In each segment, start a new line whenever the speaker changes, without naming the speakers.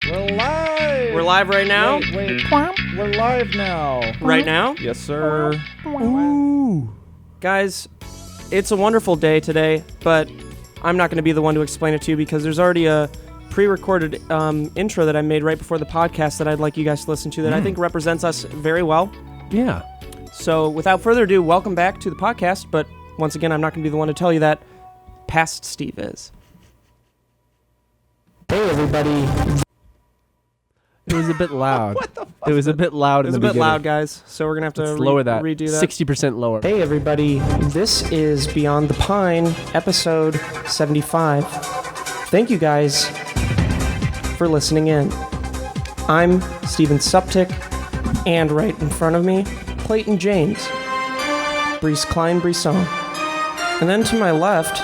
We're live!
We're live right now?
Wait. We're live now.
Right now?
Yes, sir.
Ooh. Guys, it's a wonderful day today, but I'm not going to be the one to explain it to you because there's already a pre-recorded intro that I made right before the podcast that I'd like you guys to listen to that I think represents us very well.
Yeah.
So without further ado, welcome back to the podcast, but once again, I'm not going to be the one to tell you that. Past Steve is. Hey, everybody.
It was a bit loud.
What the fuck?
It was a bit loud in the beginning.
It was a bit loud, guys, so we're going to have to
lower that.
redo that.
60% lower.
Hey, everybody. This is Beyond the Pine, episode 75. Thank you, guys, for listening in. I'm Steven Suptic, and right in front of me, Clayton James, Brice Klein Brisson. And then to my left,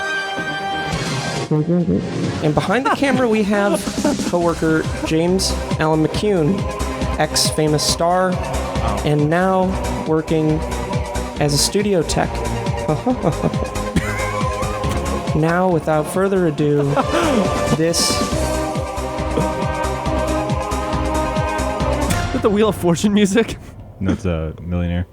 and behind the camera, we have coworker James Allen McCune, ex-famous star, and now working as a studio tech. Now, without further ado, this...
Is that the Wheel of Fortune music?
No, it's a millionaire.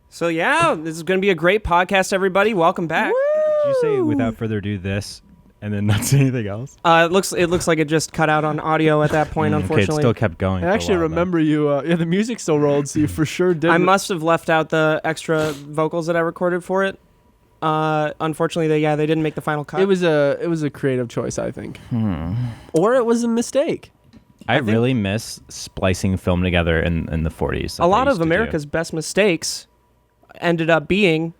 So yeah, this is going to be a great podcast, everybody. Welcome back.
Did you say without further ado this and then not say anything else?
It looks like it just cut out on audio at that point,
Okay,
unfortunately.
it still kept going.
I actually remember you. The music still rolled, so you for sure did.
I must have left out the extra vocals that I recorded for it. Unfortunately, they didn't make the final cut.
It was a creative choice, I think. Or it was a mistake.
I really miss splicing film together in the 40s.
A lot of America's best mistakes ended up being,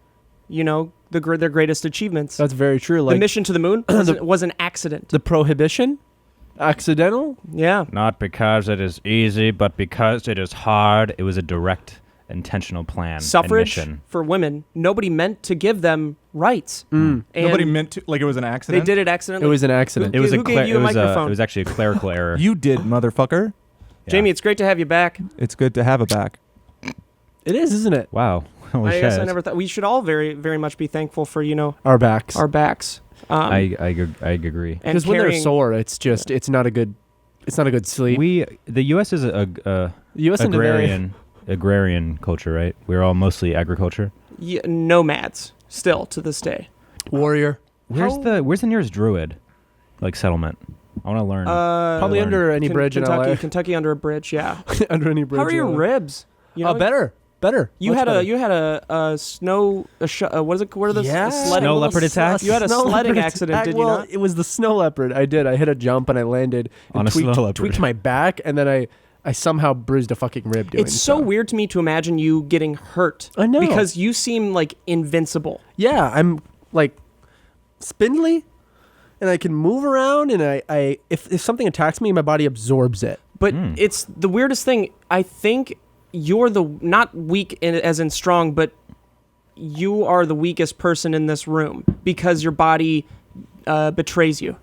their greatest achievements.
That's very true. Like
the mission to the moon was an accident.
the prohibition, accidental.
Yeah.
Not because it is easy, but because it is hard. It was a direct, intentional plan.
Suffrage
and mission.
for women. Nobody meant to give them rights. And
Nobody meant to, like it was an accident?
They did it accidentally.
It was an accident.
Who gave you a microphone?
It was actually a clerical error.
You did, motherfucker.
Yeah.
Jamie, it's great to have you back.
It's good to have it back.
It is, isn't it?
Wow. Holy
I
shit.
guess I never thought we should all very, very much be thankful for
Our backs.
our backs.
I agree.
And
Because when they're
carrying-
sore, it's not a good sleep.
The U.S. is a
U.S.
agrarian culture, right? We're all mostly agriculture.
nomads still to this day.
warrior.
Where's the nearest druid, like settlement? I want to learn.
Probably under any bridge
Kentucky,
in LA.
Kentucky under a bridge. Yeah.
Under any bridge.
How are your
in LA.
ribs?
Better.
You
Much
had
better.
a snow. What is it? What are the
Yeah.
sledding?
Snow leopard attack?
You had a
Snow
sledding
leopard
accident,
attack.
did you
Well,
not?
it was the snow leopard. I did. I hit a jump and I landed and
On a
tweaked,
snow leopard.
tweaked my back, and then I somehow bruised a fucking rib doing
It's so weird to me to imagine you getting hurt.
I know.
Because you seem like invincible.
Yeah, I'm like spindly, and I can move around, and I if something attacks me, my body absorbs it.
But it's the weirdest thing. I think you're not weak as in strong, but you are the weakest person in this room because your body betrays you.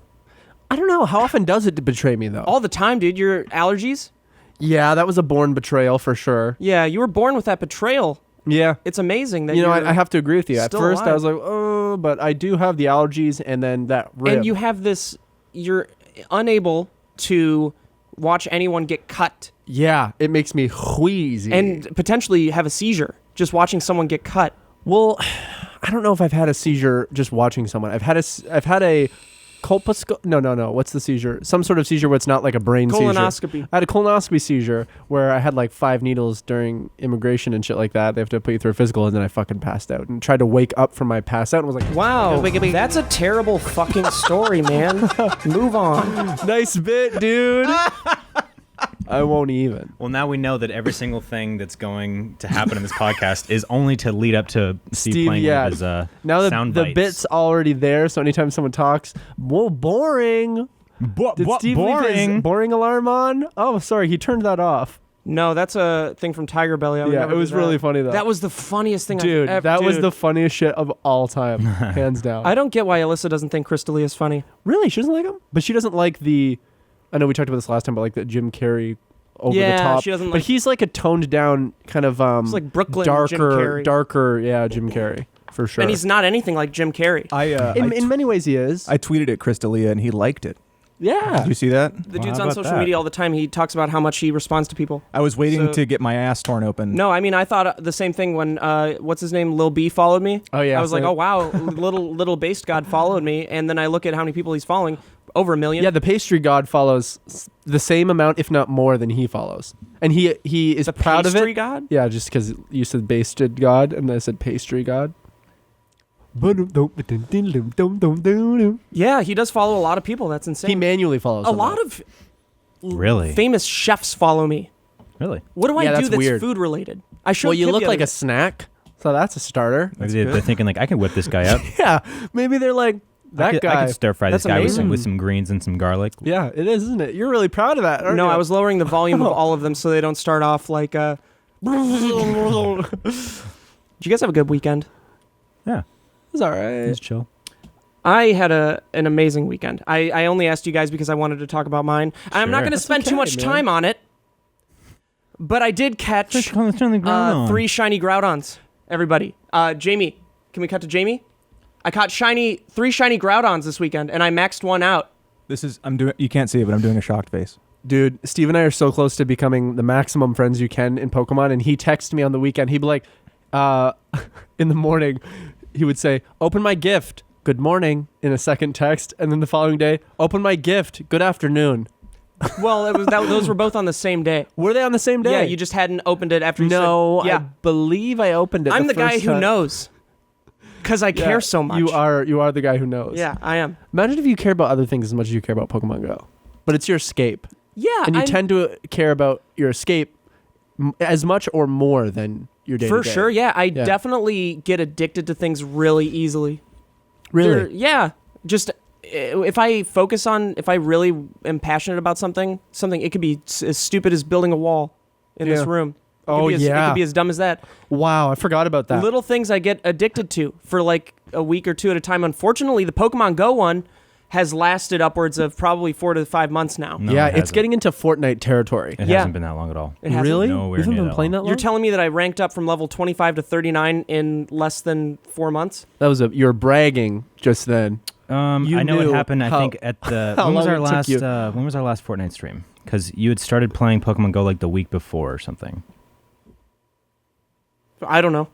I don't know. How often does it betray me, though?
All the time, dude. Your allergies?
Yeah, that was a born betrayal for sure.
Yeah, you were born with that betrayal.
Yeah.
It's amazing that
I have to agree with you. At
still
first, I
alive.
was like, oh, but I do have the allergies, and then that rib.
And you have this, you're unable to watch anyone get cut
Yeah, it makes me wheezy.
and potentially have a seizure just watching someone get cut.
Well, I don't know if I've had a seizure just watching someone. I've had a colposcopy. No. What's the seizure? Some sort of seizure where it's not like a brain seizure.
Colonoscopy.
I had a colonoscopy seizure where I had like 5 needles during immigration and shit like that. They have to put you through a physical, and then I fucking passed out and tried to wake up from my pass out and was like,
Wow, that's a terrible fucking story, man. Move on.
nice bit, dude. I won't even.
Well, now we know that every single thing that's going to happen in this podcast is only to lead up to Steve playing one of his
now that
sound
the
bites.
bit's already there, so anytime someone talks, well, boring. Did Steve leave his boring alarm on? Oh, sorry, he turned that off.
No, that's a thing from Tiger Belly. I would
Yeah,
never
it
do
was
that.
really funny though.
That was the funniest thing
Dude,
I've ever...
that was
dude.
the funniest shit of all time, hands down.
I don't get why Alyssa doesn't think Crystalia is funny.
Really, she doesn't like him? But she doesn't like the... I know we talked about this last time, but like the Jim Carrey over the top.
she doesn't
but
like...
he's like a toned down kind of
It's like Brooklyn Jim Carrey.
darker, yeah, Jim Carrey for sure.
And he's not anything like Jim Carrey.
in many ways he is.
I tweeted at Crystalia and he liked it.
Yeah.
Did you see that?
The
Well,
dude's
how
on
about
social
that?
media all the time. He talks about how much he responds to people.
I was waiting
So-
to get my ass torn open.
No, I mean, I thought the same thing when, what's his name, Lil B followed me.
Oh, yeah.
I was like,
So-
oh, wow, little based god followed me. And then I look at how many people he's following, over 1 million.
Yeah, the pastry god follows the same amount, if not more, than he follows. And he is
the
proud of
pastry
it.
god?
Yeah, just because you said basted god and I said pastry god.
Yeah, he does follow a lot of people. That's insane.
He manually follows
a
them
lot
all.
of
Really?
famous chefs follow me.
Really?
What do
Yeah,
I do
that's
that's
weird.
food related? I showed
Well, you
Kip
look
the
like
other
a snack, so that's a starter.
Maybe they're thinking like, I can whip this guy up.
Yeah, maybe they're like, that
I
guy.
could stir fry this
That's
guy with
amazing.
some greens and some garlic.
Yeah, it is, isn't it? You're really proud of that, aren't
No,
you?
I was lowering the volume of all of them so they don't start off like. Did you guys have a good weekend?
Yeah,
It was all right.
it's chill.
I had an amazing weekend. I only asked you guys because I wanted to talk about mine. I'm not
Sure.
going to
That's
spend too
okay,
much
man.
time on it, but I did catch 3 shiny Groudons. Everybody, Jamie, can we cut to Jamie? I caught 3 shiny Groudons this weekend, and I maxed one out.
You can't see it, but I'm doing a shocked face.
Dude, Steve and I are so close to becoming the maximum friends you can in Pokemon, and he texted me on the weekend. He'd be like, in the morning, he would say, open my gift, good morning, in a second text, and then the following day, open my gift, good afternoon.
Well, those were both on the same day.
Were they on the same day?
Yeah, you just hadn't opened it after you
No,
said... Yeah,
I believe I opened it.
I'm the guy
first
who
time.
knows. Because I care so much.
You are the guy who knows.
Yeah, I am.
Imagine if you care about other things as much as you care about Pokemon Go. But it's your escape.
Yeah,
And you tend to care about your escape as much or more than your day-to-day.
for sure. Yeah, I
Yeah.
definitely get addicted to things really easily.
Really?
Yeah. Just if I really am passionate about something, it could be as stupid as building a wall in this
Yeah.
room. It
Oh,
could be
yeah.
It could be as dumb as that.
Wow, I forgot about that.
Little things I get addicted to for like a week or two at a time. Unfortunately, the Pokemon Go one has lasted upwards of probably 4 to 5 months now.
No,
yeah,
it
it's
hasn't.
getting into Fortnite territory.
It
Yeah.
hasn't been that long at all.
It hasn't?
Really?
Nowhere
You haven't
near
been
that
playing
long.
that long?
You're telling me that I ranked up from level 25 to 39 in less than 4 months?
You're bragging just then. You
I know
knew
it happened. I
how-
think at the
how
when was
long
our
it took
last
you.
when was our last Fortnite stream? Because you had started playing Pokemon Go like the week before or something.
I don't know.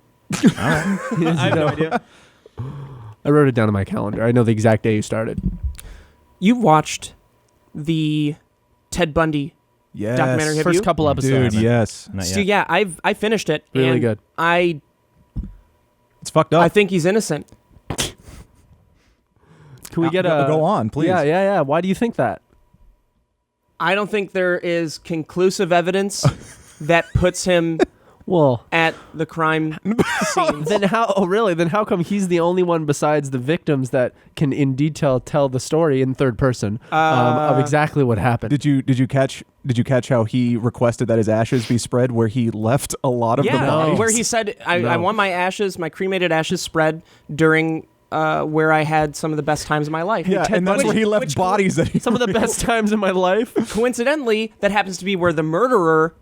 I
have no idea.
I wrote it down on my calendar. I know the exact day you started.
You watched the Ted Bundy
Yes.
documentary, have
First
you?
couple episodes.
Dude, yes.
Not
So
yet.
yeah, I finished it.
Really
and
good.
I
It's fucked up.
I think he's innocent.
Can we get a...
Go on, please.
Yeah. Why do you think that?
I don't think there is conclusive evidence that puts him
Well,
at the crime scene.
then how? Oh, really? Then how come he's the only one besides the victims that can, in detail, tell the story in third person of exactly what happened?
Did you catch how he requested that his ashes be spread where he left a lot of the
Yeah,
bodies?
where he said, I
No.
want my cremated ashes spread during where I had some of the best times of my life.
Yeah, and that's
Which-
where he left
which
bodies that he
Some of the best times in my life.
Coincidentally, that happens to be where the murderer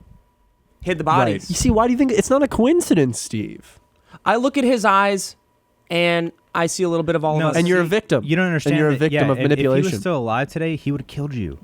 hid the bodies.
You see, why do you think it's not a coincidence, Steve?
I look at his eyes, and I see a little bit of all
No,
of us.
And you're a victim.
You don't understand.
And you're a
that-
victim
yeah,
of
if he
manipulation.
was still alive today, he would have killed you.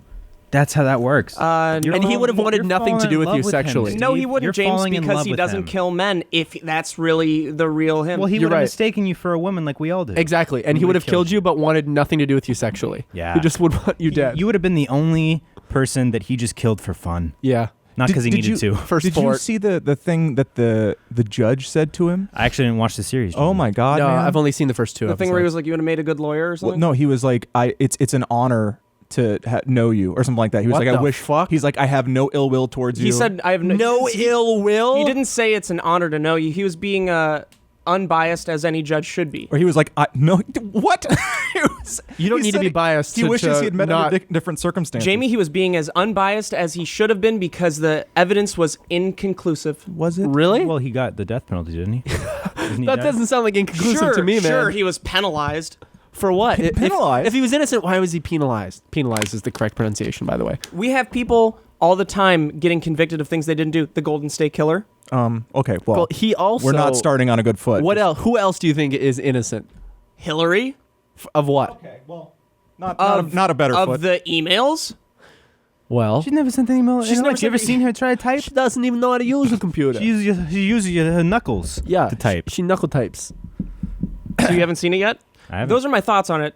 That's how that works.
No.
You're
And he would have wanted
you're
nothing to
falling
do
in
with
love
you
him,
sexually.
Steve.
No, he wouldn't,
You're
James,
falling in
because
love
he
with
doesn't
him.
kill men if that's really the real him.
Well, he
You're
would have
right.
mistaken you for a woman like we all do.
Exactly. And he would have killed you, but wanted nothing to do with you sexually.
Yeah.
He just would want you dead.
You would have been the only person that he just killed for fun,
Yeah.
not because he needed to.
For
Did you
sport.
see the thing that the judge said to him?
I actually didn't watch the series.
Oh my god,
No,
man.
I've only seen the first two
the thing where he
episodes.
was like, you would have made a good lawyer or
Well,
something?
no, he was like, it's an honor to know you or something like that. He was
What
like, I
the
wish.
fuck?
He's like, I have no ill will towards you.
He said, I have
no ill will?
He didn't say it's an honor to know you. He was being unbiased as any judge should be.
or he was like, no, what?
You don't
He
need to
said
be biased
He
to-
wishes
to
he had met
not-
under different circumstances.
Jamie, he was being as unbiased as he should have been because the evidence was inconclusive.
was it?
Really?
Well, he got the death penalty, didn't he? Isn't he
that
dead?
doesn't sound like inconclusive to me, man.
Sure, he was penalized.
For what?
Penalized?
If he was innocent, why was he penalized? Penalized is the correct pronunciation, by the way.
We have people all the time getting convicted of things they didn't do. The Golden State Killer.
Okay, well,
Well, he also...
we're not starting on a good foot.
What else? Who else do you think is innocent?
Hillary.
Of what?
Okay, well, Not a better
of
foot.
the emails.
Well,
She's never sent an email.
She's never
You ever
sent
seen her try to type?
she doesn't even know how to use a computer.
She uses her knuckles
yeah,
to type.
She knuckle types.
So you haven't seen it yet?
I haven't.
Those are my thoughts on it.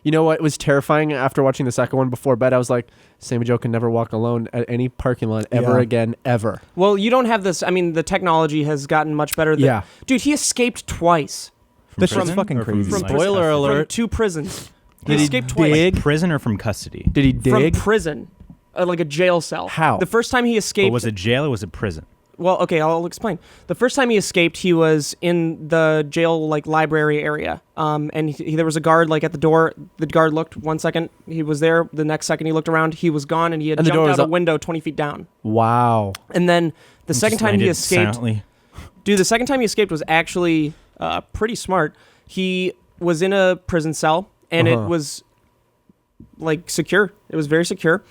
You know what was terrifying after watching the second one before bed? I was like, Sammy Joe can never walk alone at any parking lot ever again, ever.
Well, you don't have this. I mean, the technology has gotten much better.
Yeah.
Dude, he escaped twice
This
prison
shit's fucking
or from,
crazy.
like,
Spoiler
custody?
alert.
from 2 prisons. He
Did he
escaped twice.
dig?
Like prison or from custody?
Did he dig?
From prison. Like a jail cell.
How?
The first time he escaped.
But was it jail or was it prison?
Well, okay, I'll explain. The first time he escaped, he was in the jail like library area, and there was a guard like at the door. The guard looked 1 second, he was there. The next second, he looked around, he was gone, and he had
And the door
jumped
was
out a
up.
window 20 feet down.
Wow.
And then the second
Just
time he
landed
escaped,
silently.
dude, the second time he escaped was actually pretty smart. He was in a prison cell, and it was like secure. It was very secure.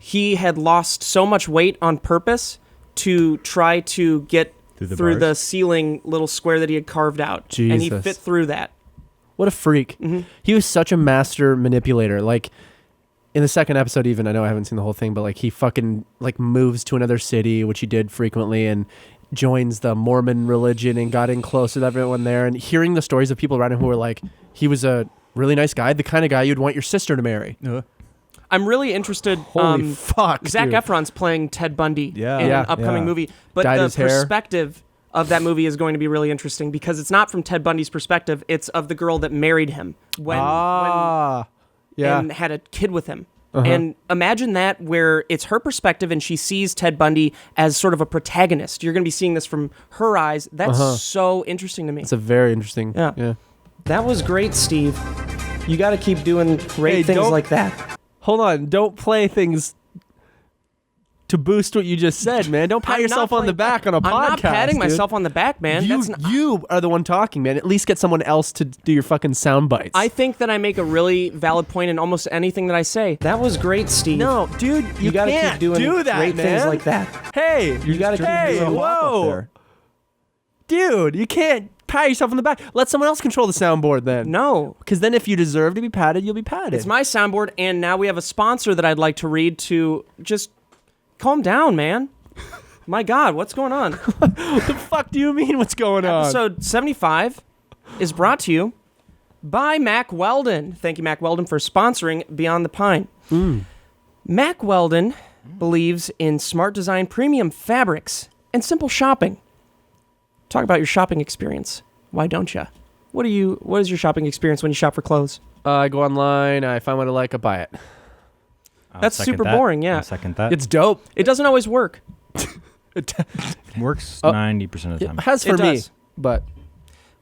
He had lost so much weight on purpose to try to get
Through the
the
bars?
ceiling little square that he had carved out. And he
Jesus.
fit through that.
What a freak.
Mhm.
He was such a master manipulator. Like, in the second episode even, I know I haven't seen the whole thing, but like he fucking like moves to another city, which he did frequently, and joins the Mormon religion and got in close with everyone there. And hearing the stories of people around him who were like, he was a really nice guy, the kind of guy you'd want your sister to marry.
I'm really interested.
Holy fuck,
Zac
dude.
Efron's playing Ted Bundy
Yeah.
in
Yeah.
an upcoming
Yeah.
movie. But
Dyed
the
his hair.
perspective of that movie is going to be really interesting because it's not from Ted Bundy's perspective. It's of the girl that married him when
yeah.
and had a kid with him. And imagine that where it's her perspective and she sees Ted Bundy as sort of a protagonist. You're going to be seeing this from her eyes. That's so interesting to me.
It's a very interesting.
Yeah.
Yeah.
That was great, Steve. You got to keep doing great
Hey,
things
don't-
like that.
Hold on. Don't play things to boost what you just said, man. Don't pat
I'm
yourself
not
on the
playing-
back on a podcast.
I'm not patting
dude.
myself on the back, man.
You are the one talking, man. At least get someone else to do your fucking sound bites.
I think that I make a really valid point in almost anything that I say. That was great, Steve.
no, dude. You
gotta
can't
keep doing
do that,
great
man.
things like that.
Hey,
You gotta keep
hey,
doing
whoa, dude. You can't pat yourself on the back. Let someone else control the soundboard then.
No,
Because then if you deserve to be patted, you'll be patted.
it's my soundboard, and now we have a sponsor that I'd like to read to just calm down, man. My God, what's going on?
What the fuck do you mean? What's going on?
Episode 75 is brought to you by Mack Weldon. Thank you, Mack Weldon, for sponsoring Beyond the Pine. Mack Weldon believes in smart design, premium fabrics, and simple shopping. Talk about your shopping experience. Why don't you? What is your shopping experience when you shop for clothes?
I go online. I find what I like. I buy it.
I'll
That's
second
super
that.
boring, yeah.
I'll second that.
It's dope.
It doesn't always work.
It works
Oh.
90% of the
It
time.
has for
It
me,
does.
but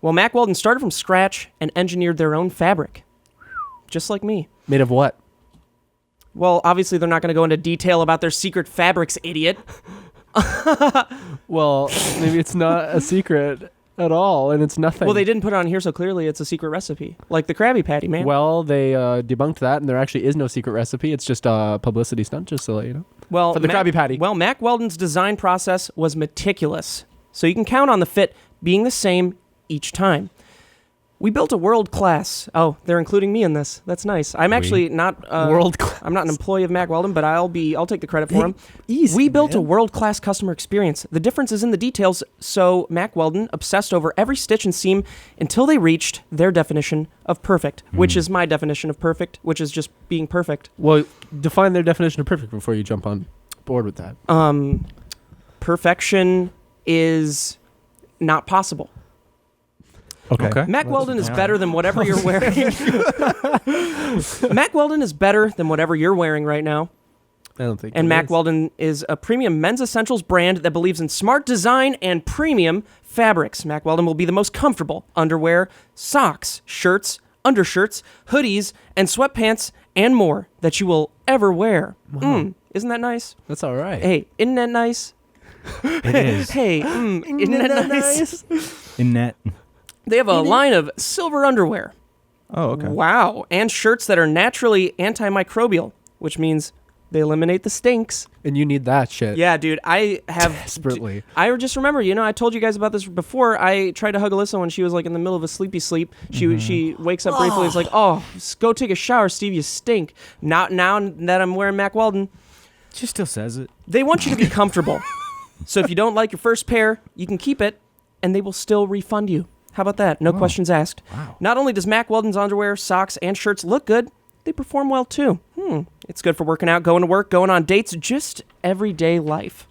Well, Mack Weldon started from scratch and engineered their own fabric. Just like me.
made of what?
Well, obviously they're not going to go into detail about their secret fabrics, idiot.
Well, maybe it's not a secret at all, and it's nothing.
Well, they didn't put it on here, so clearly it's a secret recipe. Like the Krabby Patty, man.
Well, they debunked that, and there actually is no secret recipe. It's just a publicity stunt, just to let you know.
Well,
for the Krabby Patty.
Well, Mack Weldon's design process was meticulous, so you can count on the fit being the same each time. We built a world class. Oh, they're including me in this. That's nice. I'm actually not
World class.
I'm not an employee of Mack Weldon, but I'll take the credit for him.
Easy,
We built a
man.
world class customer experience. The difference is in the details. So Mack Weldon obsessed over every stitch and seam until they reached their definition of perfect, which is my definition of perfect, which is just being perfect.
Well, define their definition of perfect before you jump on board with that.
Perfection is not possible.
Okay.
Mack Weldon is better than whatever you're wearing. Mack Weldon is better than whatever you're wearing right now.
I don't think.
And
it
Mack
is.
Weldon is a premium men's essentials brand that believes in smart design and premium fabrics. Mack Weldon will be the most comfortable underwear, socks, shirts, undershirts, hoodies, and sweatpants, and more that you will ever wear. Isn't that nice?
That's all right.
Hey, isn't that nice?
It is.
Hey, isn't that nice?
In net.
They have a line of silver underwear.
Oh, okay.
Wow. And shirts that are naturally antimicrobial, which means They eliminate the stinks.
And you need that shit.
Yeah, dude. I have
Desperately.
I just remember, I told you guys about this before. I tried to hug Alyssa when she was like in the middle of a sleepy sleep. She wakes up briefly. It's like, oh, go take a shower, Steve. You stink. Now that I'm wearing Mack Weldon,
She still says it.
they want you to be comfortable. So if you don't like your first pair, you can keep it, and they will still refund you. How about that? No questions asked.
Wow.
Not only does Mack Weldon's underwear, socks, and shirts look good, they perform well too. It's good for working out, going to work, going on dates, just everyday life.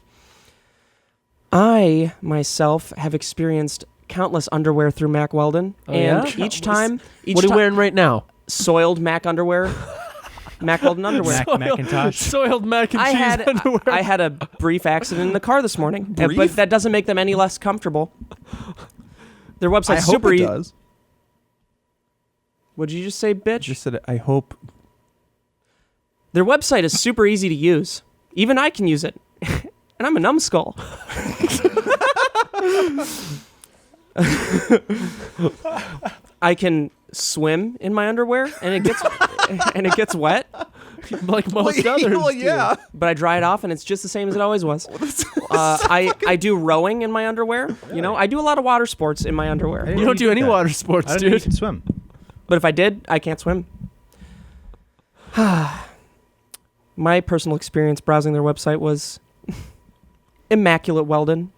I, myself, have experienced countless underwear through Mack Weldon. Each time...
What are you wearing right now?
Soiled Mack underwear. Mack Weldon underwear.
Macintosh.
Soiled mac and cheese underwear.
I had a brief accident in the car this morning, but that doesn't make them any less comfortable. Their website's super easy.
does.
What'd you just say, bitch?
Just said, I hope.
Their website is super easy to use. Even I can use it. And I'm a numbskull. I can swim in my underwear, and it gets wet.
Like most others.
Well, yeah.
But I dry it off, and it's just the same as it always was. I do rowing in my underwear. I do a lot of water sports in my underwear.
You don't do any water sports,
I don't know you
dude.
can swim.
But if I did, I can't swim. My personal experience browsing their website was immaculate Weldon.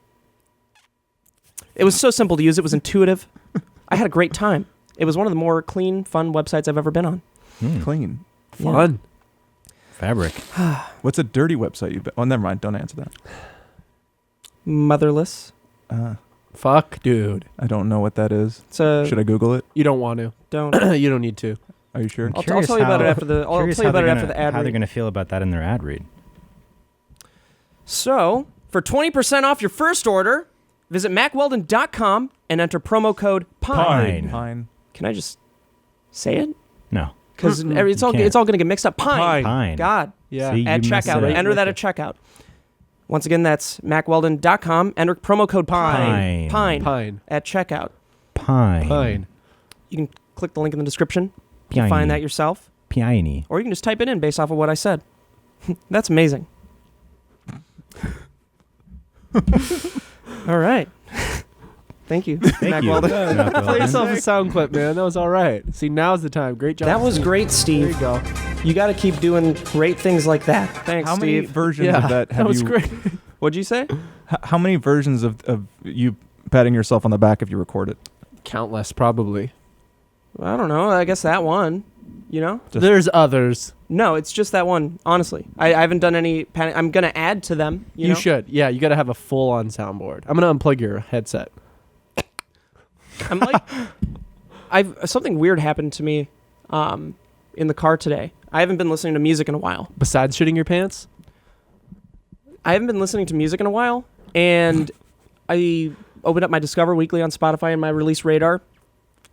It was so simple to use. It was intuitive. I had a great time. It was one of the more clean, fun websites I've ever been on.
Clean.
Fun.
Fabric.
What's a dirty website you've been? Oh, never mind. Don't answer that.
Motherless.
Fuck, dude.
I don't know what that is.
It's a
Should I Google it?
You don't want to.
don't.
You don't need to.
Are you sure?
I'll tell you about it after the. I'll tell you about it after the ad
How they're
read.
going to feel about that in their ad read.
So, for 20% off your first order, visit MackWeldon.com and enter promo code PINE.
Pine.
Can I just say it?
No.
Because it's all
can't.
going to get mixed up. Pine.
Pine.
God.
Yeah.
See,
At
you messed
checkout.
it up.
Enter that at checkout. Once again, that's MackWeldon.com. Enter promo code PINE.
Pine.
At checkout.
Pine.
You can click the link in the description. You
Pine.
can find that yourself.
Pine.
Or you can just type it in based off of what I said. That's amazing. All right. Thank you, Mack
you.
Weldon.
Mack
Play
Weldon.
yourself a sound clip, man. That was all right. See, now's the time. Great job.
That was great,
There
Steve.
you go.
You got to keep doing great things like that. Thanks,
How many
Steve.
versions of that have
that was
you?
great.
What'd you say?
How many versions of you patting yourself on the back have you recorded?
Countless, probably.
I don't know. I guess that one.
Just-
There's others.
No, it's just that one. Honestly, I haven't done any. I'm gonna add to them. You know?
should. Yeah, you got to have a full-on soundboard. I'm gonna unplug your headset.
I'm like, something weird happened to me, in the car today. I haven't been listening to music in a while.
Besides shitting your pants.
I haven't been listening to music in a while, and I opened up my Discover Weekly on Spotify and my release radar,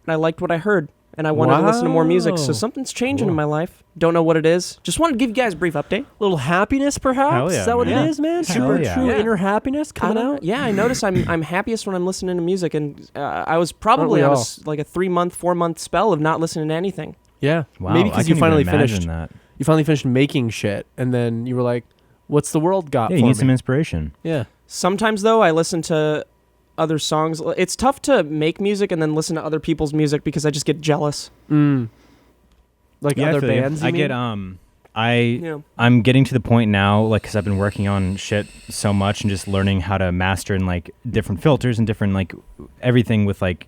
and I liked what I heard, and I wanted to listen to more music. So
Wow.
something's changing in my life. Don't know what it is. Just wanted to give you guys a brief update.
Little happiness, perhaps.
Hell yeah,
Is that what
man.
it is, man?
Hell
Super
yeah.
true
Yeah.
inner happiness coming
I don't know.
out.
Yeah, I notice I'm happiest when I'm listening to music, and I was probably
Aren't
on
we all?
like a 3-4 month spell of not listening to anything.
Yeah.
Wow.
Maybe
I
because you
couldn't
finally
even imagine
finished.
that.
You finally finished making shit, and then you were like, "What's the world got
Yeah,
for
you
me?"
need some inspiration.
Yeah.
Sometimes though, I listen to other songs. It's tough to make music and then listen to other people's music because I just get jealous.
Like
Yeah, I
other
feel you.
bands. You
I
mean?
get I'm getting to the point now, like, because I've been working on shit so much and just learning how to master and like different filters and different like everything with like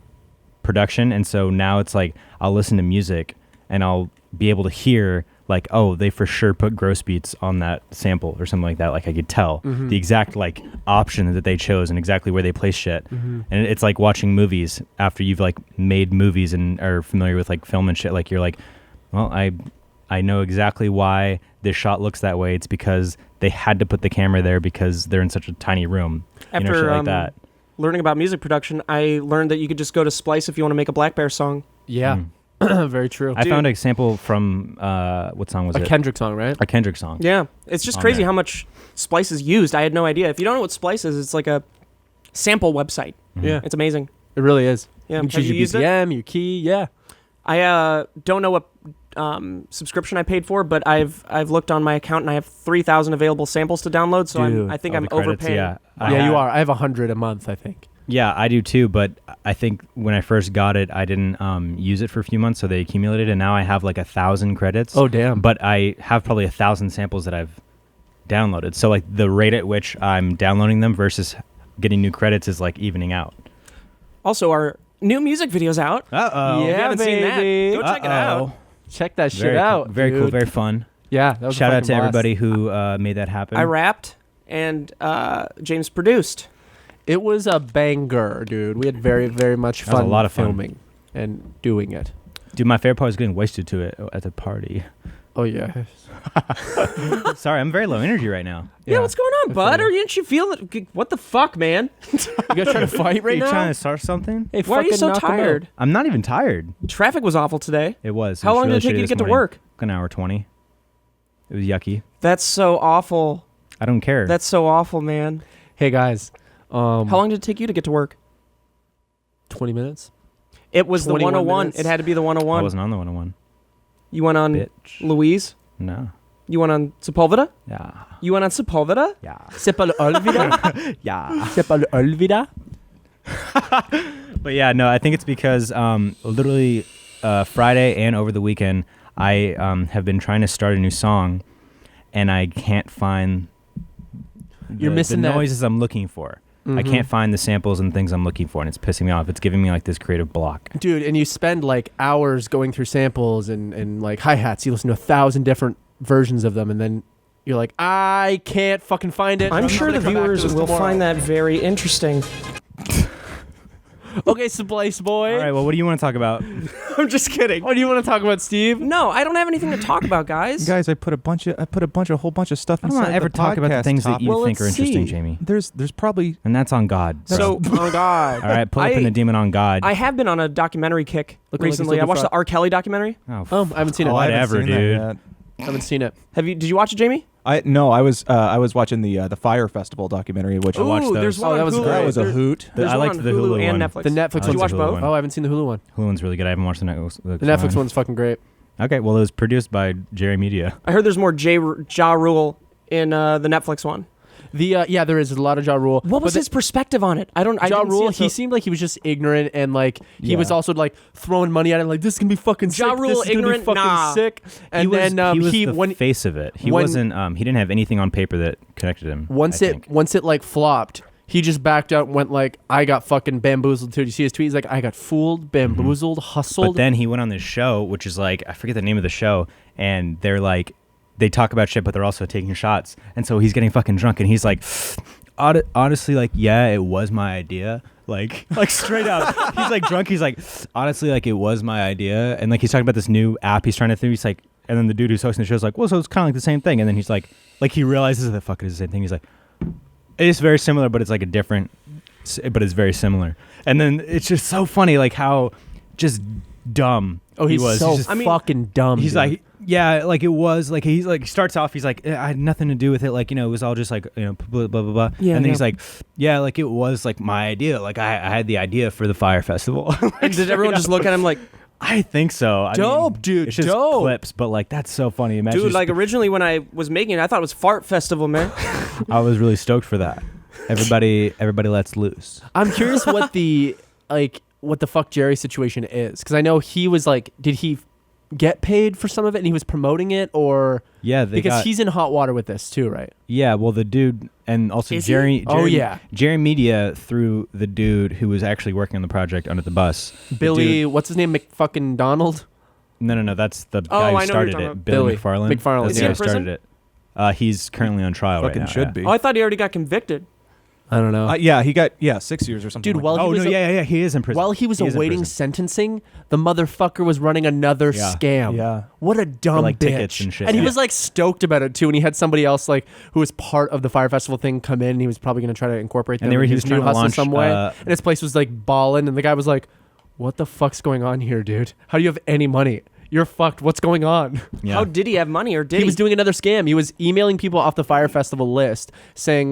production. And so now it's like I'll listen to music and I'll be able to hear like, oh, they for sure put gross beats on that sample or something like that. Like I could tell the exact like option that they chose and exactly where they place shit. And it's like watching movies after you've like made movies and are familiar with like film and shit. Like you're like, well, I know exactly why this shot looks that way. It's because they had to put the camera there because they're in such a tiny room.
After
shit like that.
learning about music production, I learned that you could just go to Splice if you want to make a Black Bear song.
Yeah. Very true.
I found a sample from what song was
A
it?
Kendrick song, right?
A Kendrick song.
Yeah, it's just
On
crazy
there.
how much Splice is used. I had no idea. If you don't know what Splice is, it's like a sample website.
Yeah.
It's amazing.
It really is.
Yeah,
You can
have
choose
you
your
used it?
BPM, your key. Yeah.
I don't know what subscription I paid for, but I've looked on my account and I have 3,000 available samples to download. So
Dude.
I think I'm
the credits,
overpaying.
Yeah, you are. I have 100 a month, I think.
Yeah, I do too, but I think when I first got it, I didn't use it for a few months, so they accumulated, and now I have like 1,000 credits.
Oh, damn.
But I have probably 1,000 samples that I've downloaded. So like the rate at which I'm downloading them versus getting new credits is like evening out.
Also, our new music video's out.
Uh-oh.
If you haven't seen that,
baby.
go check it out.
Check that shit
Very
out.
cool, very
dude.
cool, very fun.
Yeah, that was a
Shout out
fucking
to
blast.
everybody who made that happen.
I rapped and James produced.
It was a banger, dude. We had very, very much
That was
fun
a lot of fun.
filming and doing it.
Dude, my favorite part was getting wasted to it at the party.
Oh, yeah.
Sorry, I'm very low energy right now.
Yeah, what's going on, bud?
funny.
Or didn't you feel it? What the fuck, man?
You guys trying to fight right
Are you
now?
trying to start something?
Hey,
Why are you
fucking
so
knock 'em out.
tired?
I'm not even tired.
Traffic was awful today.
It was.
How long did it take you to get to work?
Like an hour 20. It was yucky.
That's so awful.
I don't care.
That's so awful, man.
Hey, guys.
How long did it take you to get to work?
20 minutes?
It was the
21
101.
minutes.
It had to be the 101.
I wasn't on the 101.
You went on
Bitch.
Louise?
No.
You went on Sepulveda?
Yeah.
You went on Sepulveda?
Yeah.
Sepulveda?
Yeah.
Sepulveda?
But yeah, no, I think it's because literally Friday and over the weekend, I have been trying to start a new song, and I can't find
You're missing
the
that-
noises I'm looking for. I can't find the samples and things I'm looking for, and it's pissing me off. It's giving me like this creative block.
Dude, and you spend like hours going through samples and like hi-hats. You listen to 1,000 different versions of them, and then you're like, I can't fucking find it.
I'm sure the viewers will find that very interesting.
Okay, Splice Boy.
All right, well, what do you want to talk about?
I'm just kidding.
What do you want to talk about, Steve?
No, I don't have anything to talk about, guys.
Guys, I put a whole bunch of stuff
I
inside
don't want to ever
the
talk about the
podcast
things that
topic.
you
Well,
think are
let's
interesting,
see.
Jamie.
There's probably
And that's on God.
So, oh God.
All right, pull up in the demon on God.
I have been on a documentary kick
Looking like
recently.
he's
I watched the
looking
R. Kelly documentary.
oh,
I haven't seen it.
I haven't
Whatever,
seen that
dude.
yet.
I haven't seen it.
Did you watch it, Jamie?
I was watching the Fire Festival documentary, which
I watched
Ooh,
those.
there's one
Oh, that
on
was
Hulu.
great.
that was a
There-
hoot.
There's
I
one
liked
on
the
Hulu
Hulu
and
one.
Netflix.
The Netflix
I
Did
like
you watch
the Hulu
both?
one.
Oh, I haven't seen the Hulu one.
Hulu one's really good. I haven't watched the Netflix.
The Netflix one's fucking great.
Okay, well, it was produced by Jerry Media.
I heard there's more Ja Rule in the Netflix one.
Yeah, there is a lot of Ja Rule.
What was his perspective on it? I
Ja
didn't see
Rule?
it,
He
so-
seemed like he was just ignorant, and like he
Yeah.
was also like throwing money at it, like this can be fucking sick.
Ja Rule
this is gonna be
ignorant?
fucking
Nah.
sick. And
he was,
then
he was
he
the
when
face of it. He
when-
wasn't. He didn't have anything on paper that connected him.
once
I
it
think.
once it like flopped, he just backed out and went like, I got fucking bamboozled too. Did you see his tweet? He's like, I got fooled, bamboozled, hustled.
But then he went on this show, which is like I forget the name of the show, and they're like, they talk about shit, but they're also taking shots, and so he's getting fucking drunk, and he's like, honestly, like, yeah, it was my idea, like straight up. He's like drunk. He's like, honestly, like it was my idea, and like he's talking about this new app he's trying to do. He's like, and then the dude who's hosting the show is like, well, so it's kind of like the same thing, and then he's like he realizes that fuck it is the same thing. He's like, it's very similar, but it's like a different, but it's very similar, and then it's just so funny, like how just dumb.
oh, he's
he was.
so
He's just,
fucking dumb.
he's
dude.
like, yeah, like it was like he's like starts off. He's like, I had nothing to do with it. Like, you know, it was all just like, you know, blah blah blah blah.
Yeah,
and then
yeah.
he's like, yeah, like it was like my idea. Like I had the idea for the Fire Festival.
And did everyone just look at him like,
I think so. I
Dope,
mean,
dude,
It's just
dope.
clips, but like that's so funny. Imagine
dude,
just-
like originally when I was making it, I thought it was Fart Festival, man.
I was really stoked for that. Everybody lets loose.
I'm curious what the what the fuck Jerry situation is, because I know he was like, did he get paid for some of it and he was promoting it, or
Yeah,
because he's in hot water with this too, right?
Yeah, well, the dude, and also
Is he?
Jerry.
Oh, yeah.
Jerry Media threw the dude who was actually working on the project under the bus. The
Billy,
dude-
what's his name? McFucking Donald.
No, that's the
Oh,
guy
I
who
know who you're
started
talking
it.
about.
Billy
Billy
McFarland.
McFarland,
That's
Is
the
he
guy
in
who started it. He's currently on trial
Fucking
right now.
should
yeah.
be.
Oh, I thought he already got convicted.
I don't know.
Yeah, he got 6 years or something.
Dude,
like
while
that.
he
Oh
was
no,
a-
yeah, he is in prison.
While he was
is in
awaiting
prison.
sentencing, the motherfucker was running another
Yeah.
scam.
Yeah.
What a dumb
like,
bitch.
tickets and shit,
he
yeah.
was like stoked about it too. And he had somebody else like who was part of the Fire Festival thing come in. And he was probably going to try to incorporate them
And they were-
in
he
his
was
new
trying to
hustle
launch,
some way. And his place was like balling. And the guy was like, "What the fuck's going on here, dude? How do you have any money? You're fucked. What's going on?"
Yeah.
How did he have money, or did
He was doing another scam. He was emailing people off the Fire Festival list saying,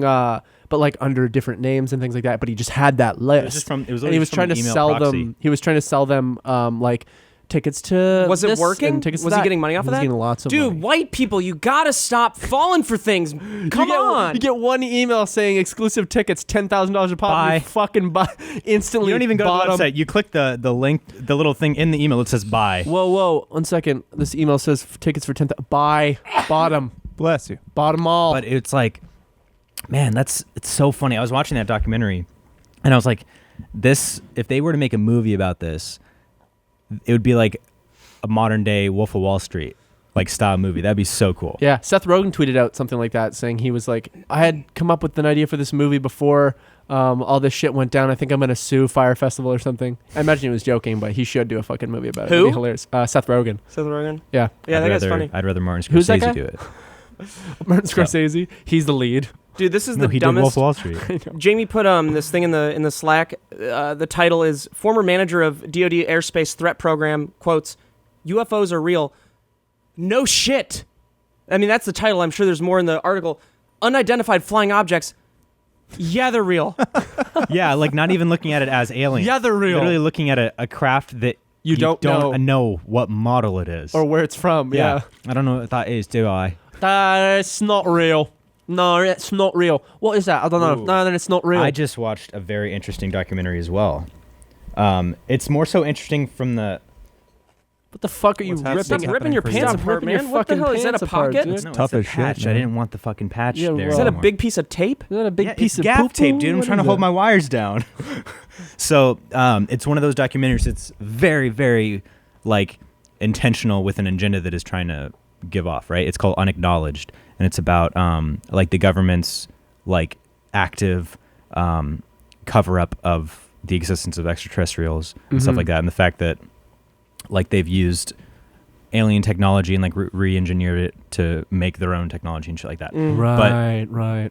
but like under different names and things like that. But he just had that list.
It was just from. It was.
And he was
just
trying
from
to
email
sell
proxy.
them. He was trying to sell them like tickets to
Was it
this
working?
and tickets to
Was he
that.
getting money off of that?
He's getting lots of
Dude,
money.
white people, you gotta stop falling for things. Come on.
You get one email saying exclusive tickets, $10,000 a pop.
Buy.
You fucking buy instantly.
You don't even go
bought
to the
'em.
website. You click the link, the little thing in the email that says buy.
Whoa, 1 second. This email says tickets for 10,000. Buy. Bottom.
Bless you.
Bottom all.
But it's like, man, it's so funny. I was watching that documentary, and I was like, if they were to make a movie about this, it would be like a modern day Wolf of Wall Street like style movie. That'd be so cool.
Yeah, Seth Rogen tweeted out something like that, saying he was like, I had come up with an idea for this movie before all this shit went down. I think I'm going to sue Fire Festival or something. I imagine he was joking, but he should do a fucking movie about it.
Who?
It'd be hilarious. Seth Rogen.
Seth Rogen?
Yeah.
Yeah, that guy's funny.
I'd rather Martin
Who's that
Scorsese
guy?
do it.
Martin Scorsese. He's the lead.
Dude, this is
No,
the
he did Wolf
dumbest.
of Wall Street.
Jamie put this thing in the Slack. The title is former manager of DoD Airspace Threat Program quotes, UFOs are real. No shit. I mean, that's the title. I'm sure there's more in the article. Unidentified flying objects. Yeah, they're real.
Yeah, like not even looking at it as alien.
Yeah, they're real.
Literally looking at a craft that
You don't
know what model it is.
Or where it's from. Yeah.
I don't know what that is, do I?
That's not real. No, it's not real. What is that? I don't know.
Ooh.
No, then it's not real.
I just watched a very interesting documentary as well. It's more so interesting from the...
What the fuck are you
What's happening?
ripping?
Stop
ripping your
for
pants
you.
apart,
Ripping your
man. What the
fucking
hell? Is that a
pants apart,
pocket?
dude.
It's
No,
tough
it's
as
a
shit,
patch. I
man.
didn't want the fucking patch
Yeah,
there
well.
Is that a
anymore.
big piece of tape?
Is that a big
Yeah,
piece
it's
of
gaff
poo-poo?
tape, dude. I'm
What
trying to
is
hold
it?
my wires down. So it's one of those documentaries that's very, very like intentional with an agenda that is trying to give off, right? It's called Unacknowledged, and it's about like the government's like active cover up of the existence of extraterrestrials and stuff like that, and the fact that like they've used alien technology and like re-engineered it to make their own technology and shit like that.
Right.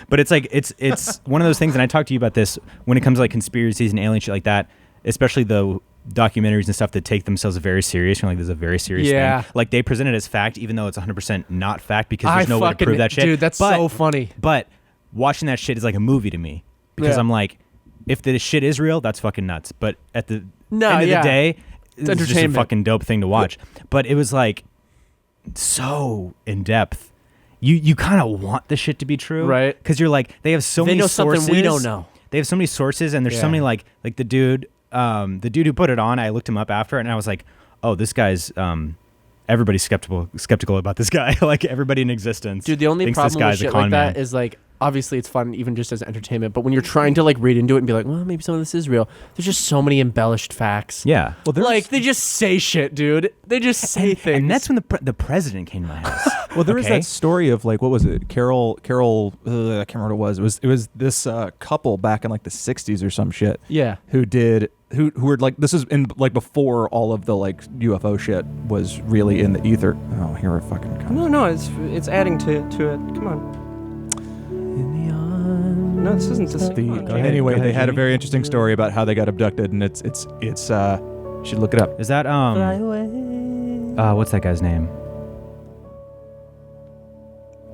But it's like it's one of those things, and I talked to you about this when it comes to like conspiracies and alien shit like that, especially the documentaries and stuff that take themselves very serious. You're like, this is a very serious
Yeah.
thing. Like they present it as fact, even though it's 100% not fact because
I
there's no way to
fucking-
prove that shit.
Dude, that's so funny.
But watching that shit is like a movie to me because
Yeah.
I'm like, if the shit is real, that's fucking nuts. But at the
No,
end of
yeah.
the day, it's just a
entertainment.
fucking dope thing to watch. But it was like so in depth. You kind of want the shit to be true,
Right.
Because you're like, they have so
They
many
know
sources
something we don't know.
They have so many sources, and there's so
Yeah.
many like the dude who put it on. I looked him up after, and I was like, oh, this guy's everybody's skeptical about this guy. Like everybody in existence,
Dude, the only
thinks this
problem with
guy's a
shit
con
like
man.
that is like, obviously it's fun even just as entertainment, but when you're trying to like read into it and be like, well, maybe some of this is real, there's just so many embellished facts.
Yeah,
Well, there's,
Like they just say shit, dude. They just say things.
and that's when the president came to my house.
well, there was
Okay.
that story of like, what was it? Carol. I can't remember what it was. It was this couple back in like the '60s or some shit.
Yeah.
Who were like, this is in like before all of the like UFO shit was really in the ether. Oh, here it fucking comes.
No, it's adding to it. Come on. No, this isn't this.
Anyway, they had a very interesting story about how they got abducted, and it's you should look it up.
Is that what's that guy's name?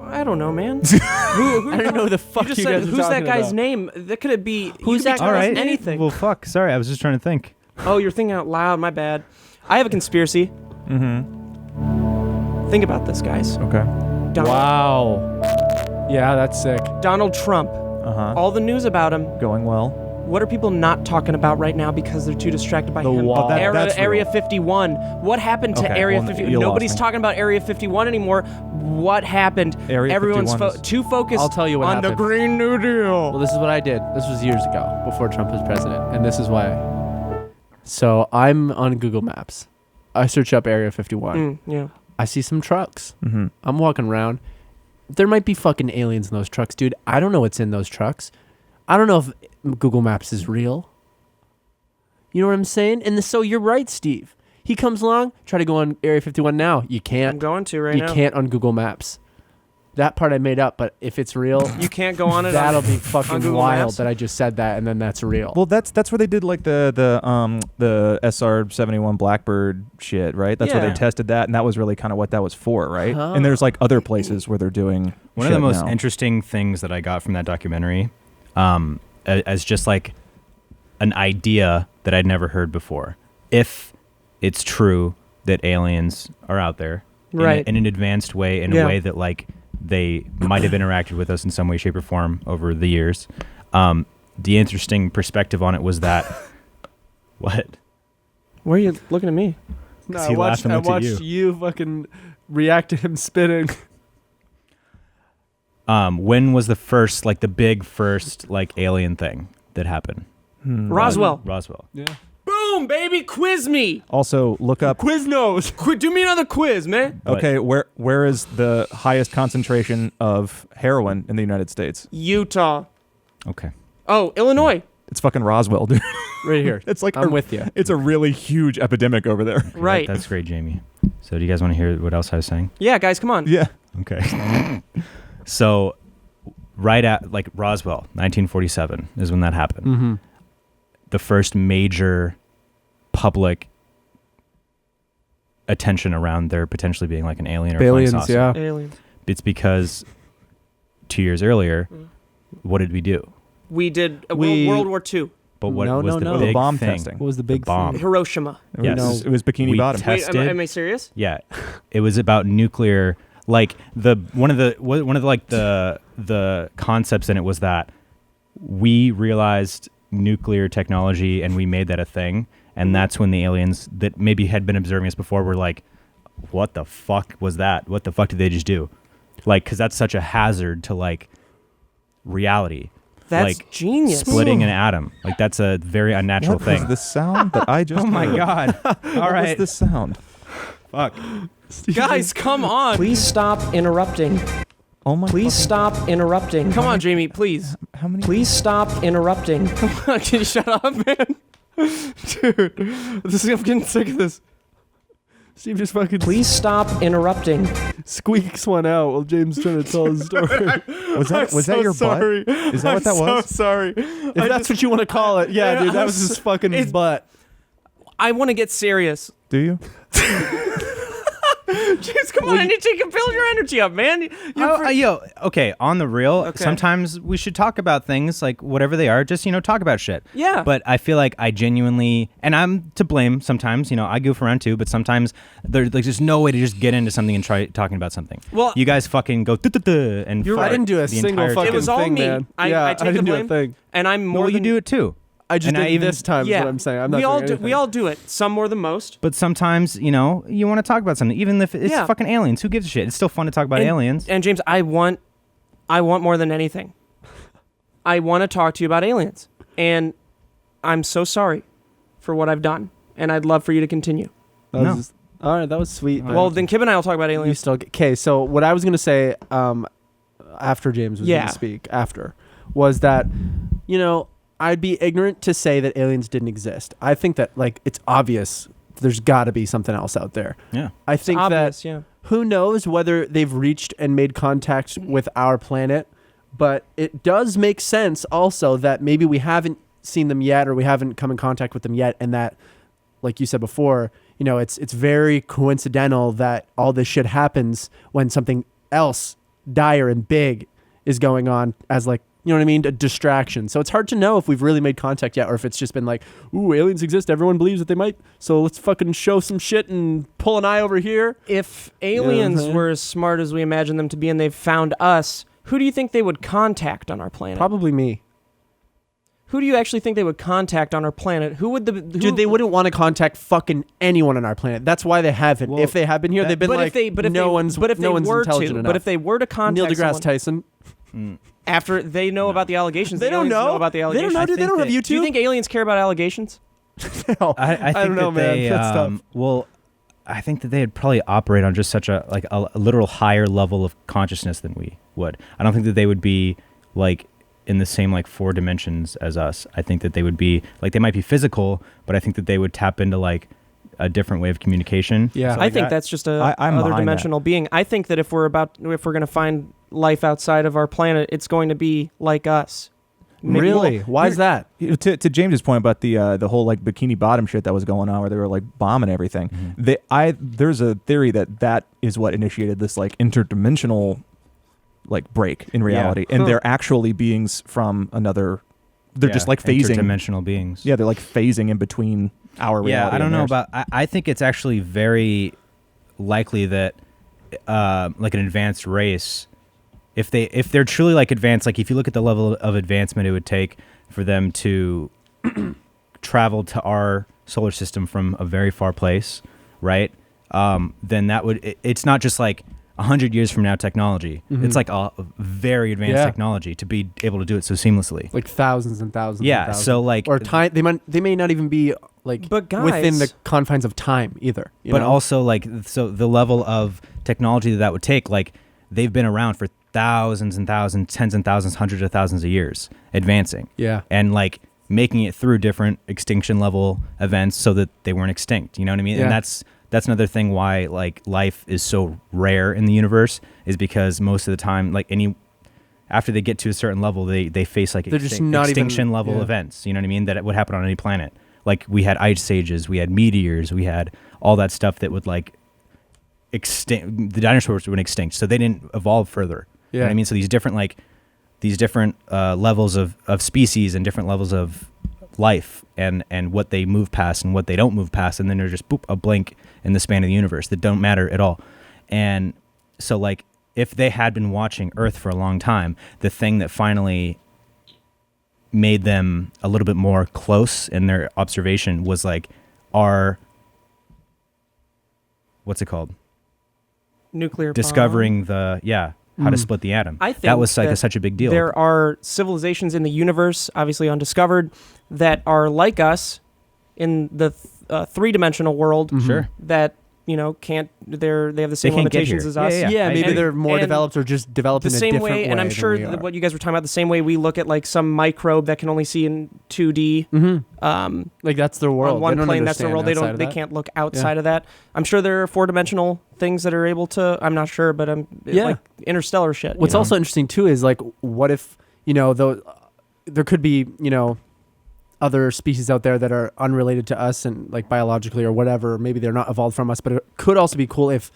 I don't know, man.
I don't know who the fuck
You just
you
said,
guys are
who's that
talking
guy's
about.
name? That could be.
Who's that
All
guy's
right.
name?
Anything.
Well, fuck. Sorry, I was just trying to think.
Oh, you're thinking out loud. My bad. I have a conspiracy.
Mm-hmm.
Think about this, guys.
Okay.
Wow. Yeah, that's sick.
Donald Trump.
Uh-huh.
All the news about him.
Going well.
What are people not talking about right now because they're too distracted by
The
him?
wall. Oh,
that's
Area
real.
51. What happened to
Okay,
Area
well,
51?
you lost
Nobody's
me.
talking about Area 51 anymore. What happened?
Area
Everyone's
51 is-
too focused
I'll tell you what
on the
happened.
Green New Deal.
Well, this is what I did. This was years ago, before Trump was president, and this is why. So I'm on Google Maps. I search up Area 51.
Yeah.
I see some trucks.
Mm-hmm.
I'm walking around. There might be fucking aliens in those trucks, dude. I don't know what's in those trucks. I don't know if Google Maps is real. You know what I'm saying? And so you're right, Steve. He comes along, try to go on Area 51 now. You
I'm
can't.
going to right
You
now.
can't on Google Maps. That part I made up, but if it's real,
You can't go on it.
that'll be
on
fucking
Google
wild
Maps?
that I just said that and then that's real.
Well, that's where they did like the SR-71 Blackbird shit, right? That's where
Yeah.
they tested that, and that was really kind of what that was for, right? And there's like other places where they're doing
One of the
shit
most
now.
interesting things that I got from that documentary, as just like an idea that I'd never heard before. If it's true that aliens are out there
Right.
in an advanced way, in a way that like they might have interacted with us in some way, shape, or form over the years. The interesting perspective on it was that what?
Why are you looking at me?
No,
he
I
laughed and
watched
looked at
you fucking react to him spitting.
When was the first, like the big first, like alien thing that happened?
Roswell.
Roswell.
Yeah.
Boom, baby, quiz me.
Also, look up.
Quiznos.
Do me another quiz, man.
But-
Okay, where is the highest concentration of heroin in the United States?
Utah.
Okay.
Oh, Illinois.
It's fucking Roswell, dude.
Right here.
It's like
I'm with you.
It's a really huge epidemic over there.
Right.
That's great, Jamie. So do you guys want to hear what else I was saying?
Yeah, guys, come on.
Yeah.
Okay. So right at like Roswell, 1947 is when that happened.
Mm-hmm.
The first major public attention around there potentially being like an alien or
Aliens,
flying saucer.
yeah.
Aliens.
It's because 2 years earlier, what did we do?
We did
We-
World War II.
But what
No,
was
no,
the
no.
big
The bomb
thing?
testing.
What was the big
bomb.
thing?
Hiroshima.
Yes.
It was Bikini
We
Bottom.
Wait,
tested.
am I serious?
Yeah, it was about nuclear. Like one of the concepts in it was that we realized nuclear technology and we made that a thing, and that's when the aliens that maybe had been observing us before were like, "What the fuck was that? What the fuck did they just do?" Like, because that's such a hazard to like reality.
That's
like
genius.
splitting an atom. Like that's a very unnatural
What
thing.
was the sound that I just
Oh my
heard?
god! All
What
right,
was the sound?
fuck.
Guys, come on. Please stop interrupting.
Oh my
Please stop interrupting. Come on, Jamie, please.
How many?
Please stop interrupting.
Can you shut up, man? Dude, I'm getting sick of this. Steve just fucking
Please stop interrupting.
squeaks one out while James trying to tell his story.
Was that your
sorry.
butt? Is that what that was?
So sorry. If that's what you want to call it, yeah, dude, that was his fucking butt.
I want to get serious.
Do you?
James, come on, I need to build your energy up, man.
Okay, on the real,
Okay.
sometimes we should talk about things like whatever they are, just, talk about shit.
Yeah.
But I feel like I genuinely, and I'm to blame sometimes, I goof around too, but sometimes there's like just no way to just get into something and try talking about something.
Well,
you guys fucking go duh, and
You're
fart
right.
I didn't do a
the
single
entire
fucking
It was all
thing,
me.
man.
I
Yeah,
take
I didn't
the
do a
blame.
thing.
And I'm more
Well,
than
you do it too.
I just
And
did
I even-
this time. Is
Yeah.
what I'm saying. I'm not
we all
doing
do.
anything.
We all do it. Some more than most.
But sometimes, you want to talk about something, even if it's
Yeah.
fucking aliens. Who gives a shit? It's still fun to talk about aliens.
And James, I want more than anything. I want to talk to you about aliens, and I'm so sorry for what I've done, and I'd love for you to continue.
That was
No.
just- all right, that was sweet. man.
Well, then Kib and I will talk about
you
aliens.
still okay. So what I was gonna say, after James was
Yeah.
gonna speak, was that, I'd be ignorant to say that aliens didn't exist. I think that it's obvious. There's got to be something else out there.
Yeah.
I think
Obvious,
that
yeah.
who knows whether they've reached and made contact with our planet, but it does make sense also that maybe we haven't seen them yet or we haven't come in contact with them yet, and that, like you said before, it's very coincidental that all this shit happens when something else dire and big is going on as a distraction. So it's hard to know if we've really made contact yet or if it's just been like, ooh, aliens exist. Everyone believes that they might. So let's fucking show some shit and pull an eye over here.
If aliens
saying?
were as smart as we imagine them to be and they've found us, who do you think they would contact on our planet?
Probably me.
Who do you actually think they would contact on our planet? Who would
Dude, they wouldn't want to contact fucking anyone on our planet. That's why they haven't.
Well,
if they have been here, they've been
but
like,
if they, but if
no
they,
one's,
but if
no
they
one's
were
intelligent
to,
enough.
but if they were to contact
Neil deGrasse
someone,
Tyson.
after they know about the allegations,
They
the
don't
aliens
know.
about the
They don't
allegations.
know. Dude, they
think
don't have
that-
YouTube.
Do you think aliens care about allegations?
No.
I think
don't know,
that
man.
they,
That's tough.
well, I think that they'd probably operate on just such a literal higher level of consciousness than we would. I don't think that they would be in the same 4 dimensions as us. I think that they would be they might be physical, but I think that they would tap into a different way of communication.
Yeah.
I think that's just a
I'm
other
behind
dimensional being. I think that if we're going to find life outside of our planet, it's going to be like us. Maybe
Really?
we'll-
Why is that?
To James's point about the whole Bikini Bottom shit that was going on, where they were bombing everything. There's a theory that is what initiated this interdimensional break in reality, and they're actually beings from another. They're just phasing.
Interdimensional beings.
Yeah, they're phasing in between our reality.
Yeah, I don't
and
know
theirs.
about. I think it's actually very likely that, like an advanced race, if they're truly like advanced, like if you look at the level of advancement it would take for them to travel to our solar system from a very far place, right? Then that would. It's not just like 100 years from now technology. It's like a very advanced technology to be able to do it so seamlessly.
Like thousands and thousands.
Yeah,
and thousands.
so like
or time. They may not even be like
But guys,
within the confines of time either.
But also like so the level of technology that would take, like they've been around for thousands and thousands, tens and thousands, hundreds of thousands of years, advancing.
Yeah.
And like making it through different extinction level events so that they weren't extinct. You know what I mean?
Yeah.
And that's another thing why like life is so rare in the universe, is because most of the time, like after they get to a certain level, they face like
They're just not
extinction
even,
level events. You know what I mean? That would happen on any planet. Like we had ice ages, we had meteors, we had all that stuff that would like extinct. The dinosaurs went extinct, so they didn't evolve further. You know what I mean? So these different levels of species and different levels of life and what they move past and what they don't move past, and then they're just a blink in the span of the universe that don't matter at all. And so like if they had been watching Earth for a long time, the thing that finally made them a little bit more close in their observation was like our, what's it called?
Nuclear
Discovering
bomb.
How to split the atom.
I think
that was like
that
such a big deal.
There are civilizations in the universe, obviously undiscovered, that are like us in the three-dimensional world.
Sure.
That can't. They have the same
can't get
limitations
here.
as us.
Yeah.
Maybe
And-
they're more
and
developed or just developed
the
in a
same
different
way, and I'm
than
sure
we
that
are.
what you guys were talking about, the same way we look at like some microbe that can only see in 2D.
Like that's their world.
On one
They don't
plane, that's their
understand
world. They
outside
don't.
of
They
that.
can't look outside of that. I'm sure there are four-dimensional things that are able to. I'm not sure, but like interstellar shit.
What's also interesting too is like, what if though there could be other species out there that are unrelated to us and like biologically or whatever. Maybe they're not evolved from us, but it could also be cool if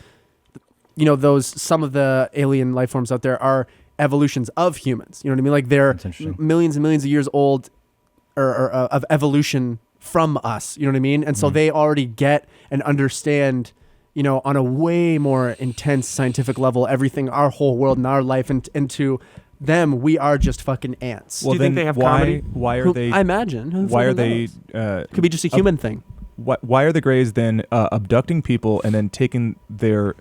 some of the alien life forms out there are evolutions of humans. You know what I mean? Like they're millions and millions of years old, or of evolution from us. You know what I mean? And so they already get and understand, on a way more intense scientific level, everything, our whole world and our life, and to them, we are just fucking ants.
Well,
Do you think they have
why
comedy?
why are they?
I imagine. Who
Why are
fucking
they?
knows? Could be just a human thing.
Why are the Greys then abducting people and then taking their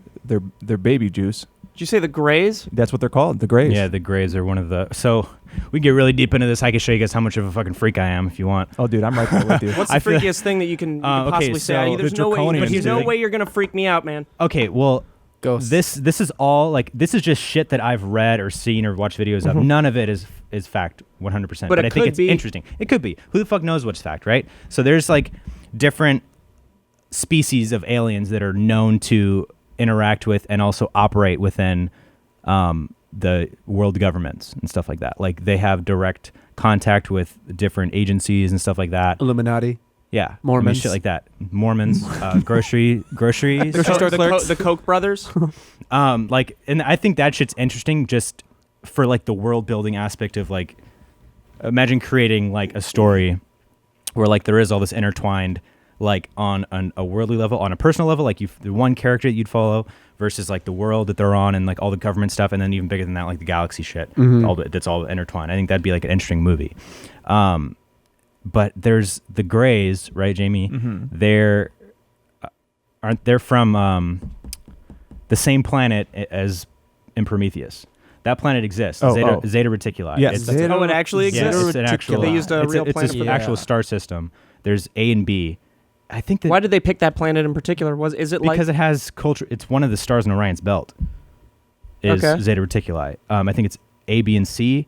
baby juice?
Did you say the Greys?
That's what they're called, the Greys.
Yeah, the Greys are one of the. So we get really deep into this. I can show you guys how much of a fucking freak I am if you want.
Oh, dude, I'm right there with you.
What's the freakiest thing that you can possibly say?
so
There's
the
no way.
draconians,
There's no
dude.
way you're gonna freak me out, man.
Okay, well,
Ghosts.
this is all like this is just shit that I've read or seen or watched videos of. None of it is fact 100%.
But it
I think
could
it's
be.
interesting. It could be. Who the fuck knows what's fact, right? So there's like different species of aliens that are known to interact with and also operate within the world governments and stuff like that. Like they have direct contact with different agencies and stuff like that.
Illuminati.
Yeah,
Mormons.
I mean, shit like that. Mormons, groceries.
Grocery store clerks.
The Koch brothers.
Like, and I think that shit's interesting just for like the world building aspect of like, imagine creating like a story where like there is all this intertwined, like on a worldly level, on a personal level, like the one character that you'd follow versus like the world that they're on and like all the government stuff, and then even bigger than that, like the galaxy shit. That's all intertwined. I think that'd be like an interesting movie. But there's the Greys, right, Jamie? They're from the same planet as in Prometheus. That planet exists. Zeta Reticuli.
Yes.
Oh, it actually exists.
Yes, it's an actual.
They used a real
it's
planet
an
for that.
actual star system. There's A and B. I think that
Why did they pick that planet in particular? Is it like
because it has culture. It's one of the stars in Orion's belt. Is
Okay.
Zeta Reticuli. I think it's A, B, and C.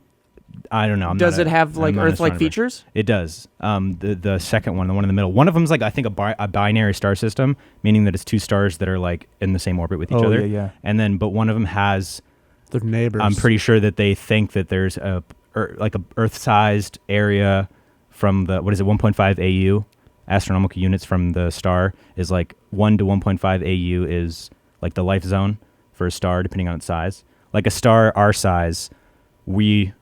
I don't know.
does it have like
I'm not an
Earth-like
astronomer.
features?
It does. The second one, the one in the middle. One of them's like I think a binary star system, meaning that it's two stars that are like in the same orbit with each
Oh,
other.
yeah.
And then, but one of them has.
They're neighbors.
I'm pretty sure that they think that there's a Earth-sized area from the 1.5 AU astronomical units from the star is like 1 to 1.5 AU is like the life zone for a star depending on its size. Like a star our size, the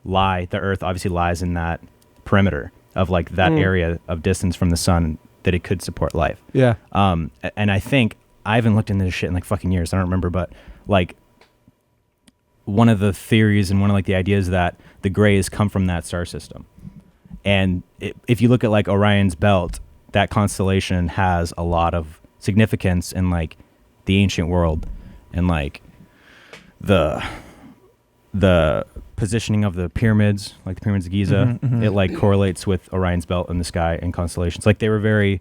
Earth obviously lies in that perimeter of like that area of distance from the sun that it could support life.
Yeah.
And I think I haven't looked into this shit in like fucking years. I don't remember, but like one of the theories and one of like the ideas that the Greys come from that star system. And if you look at like Orion's belt, that constellation has a lot of significance in like the ancient world and like the positioning of the pyramids, like the pyramids of Giza. It like correlates with Orion's belt in the sky and constellations. Like a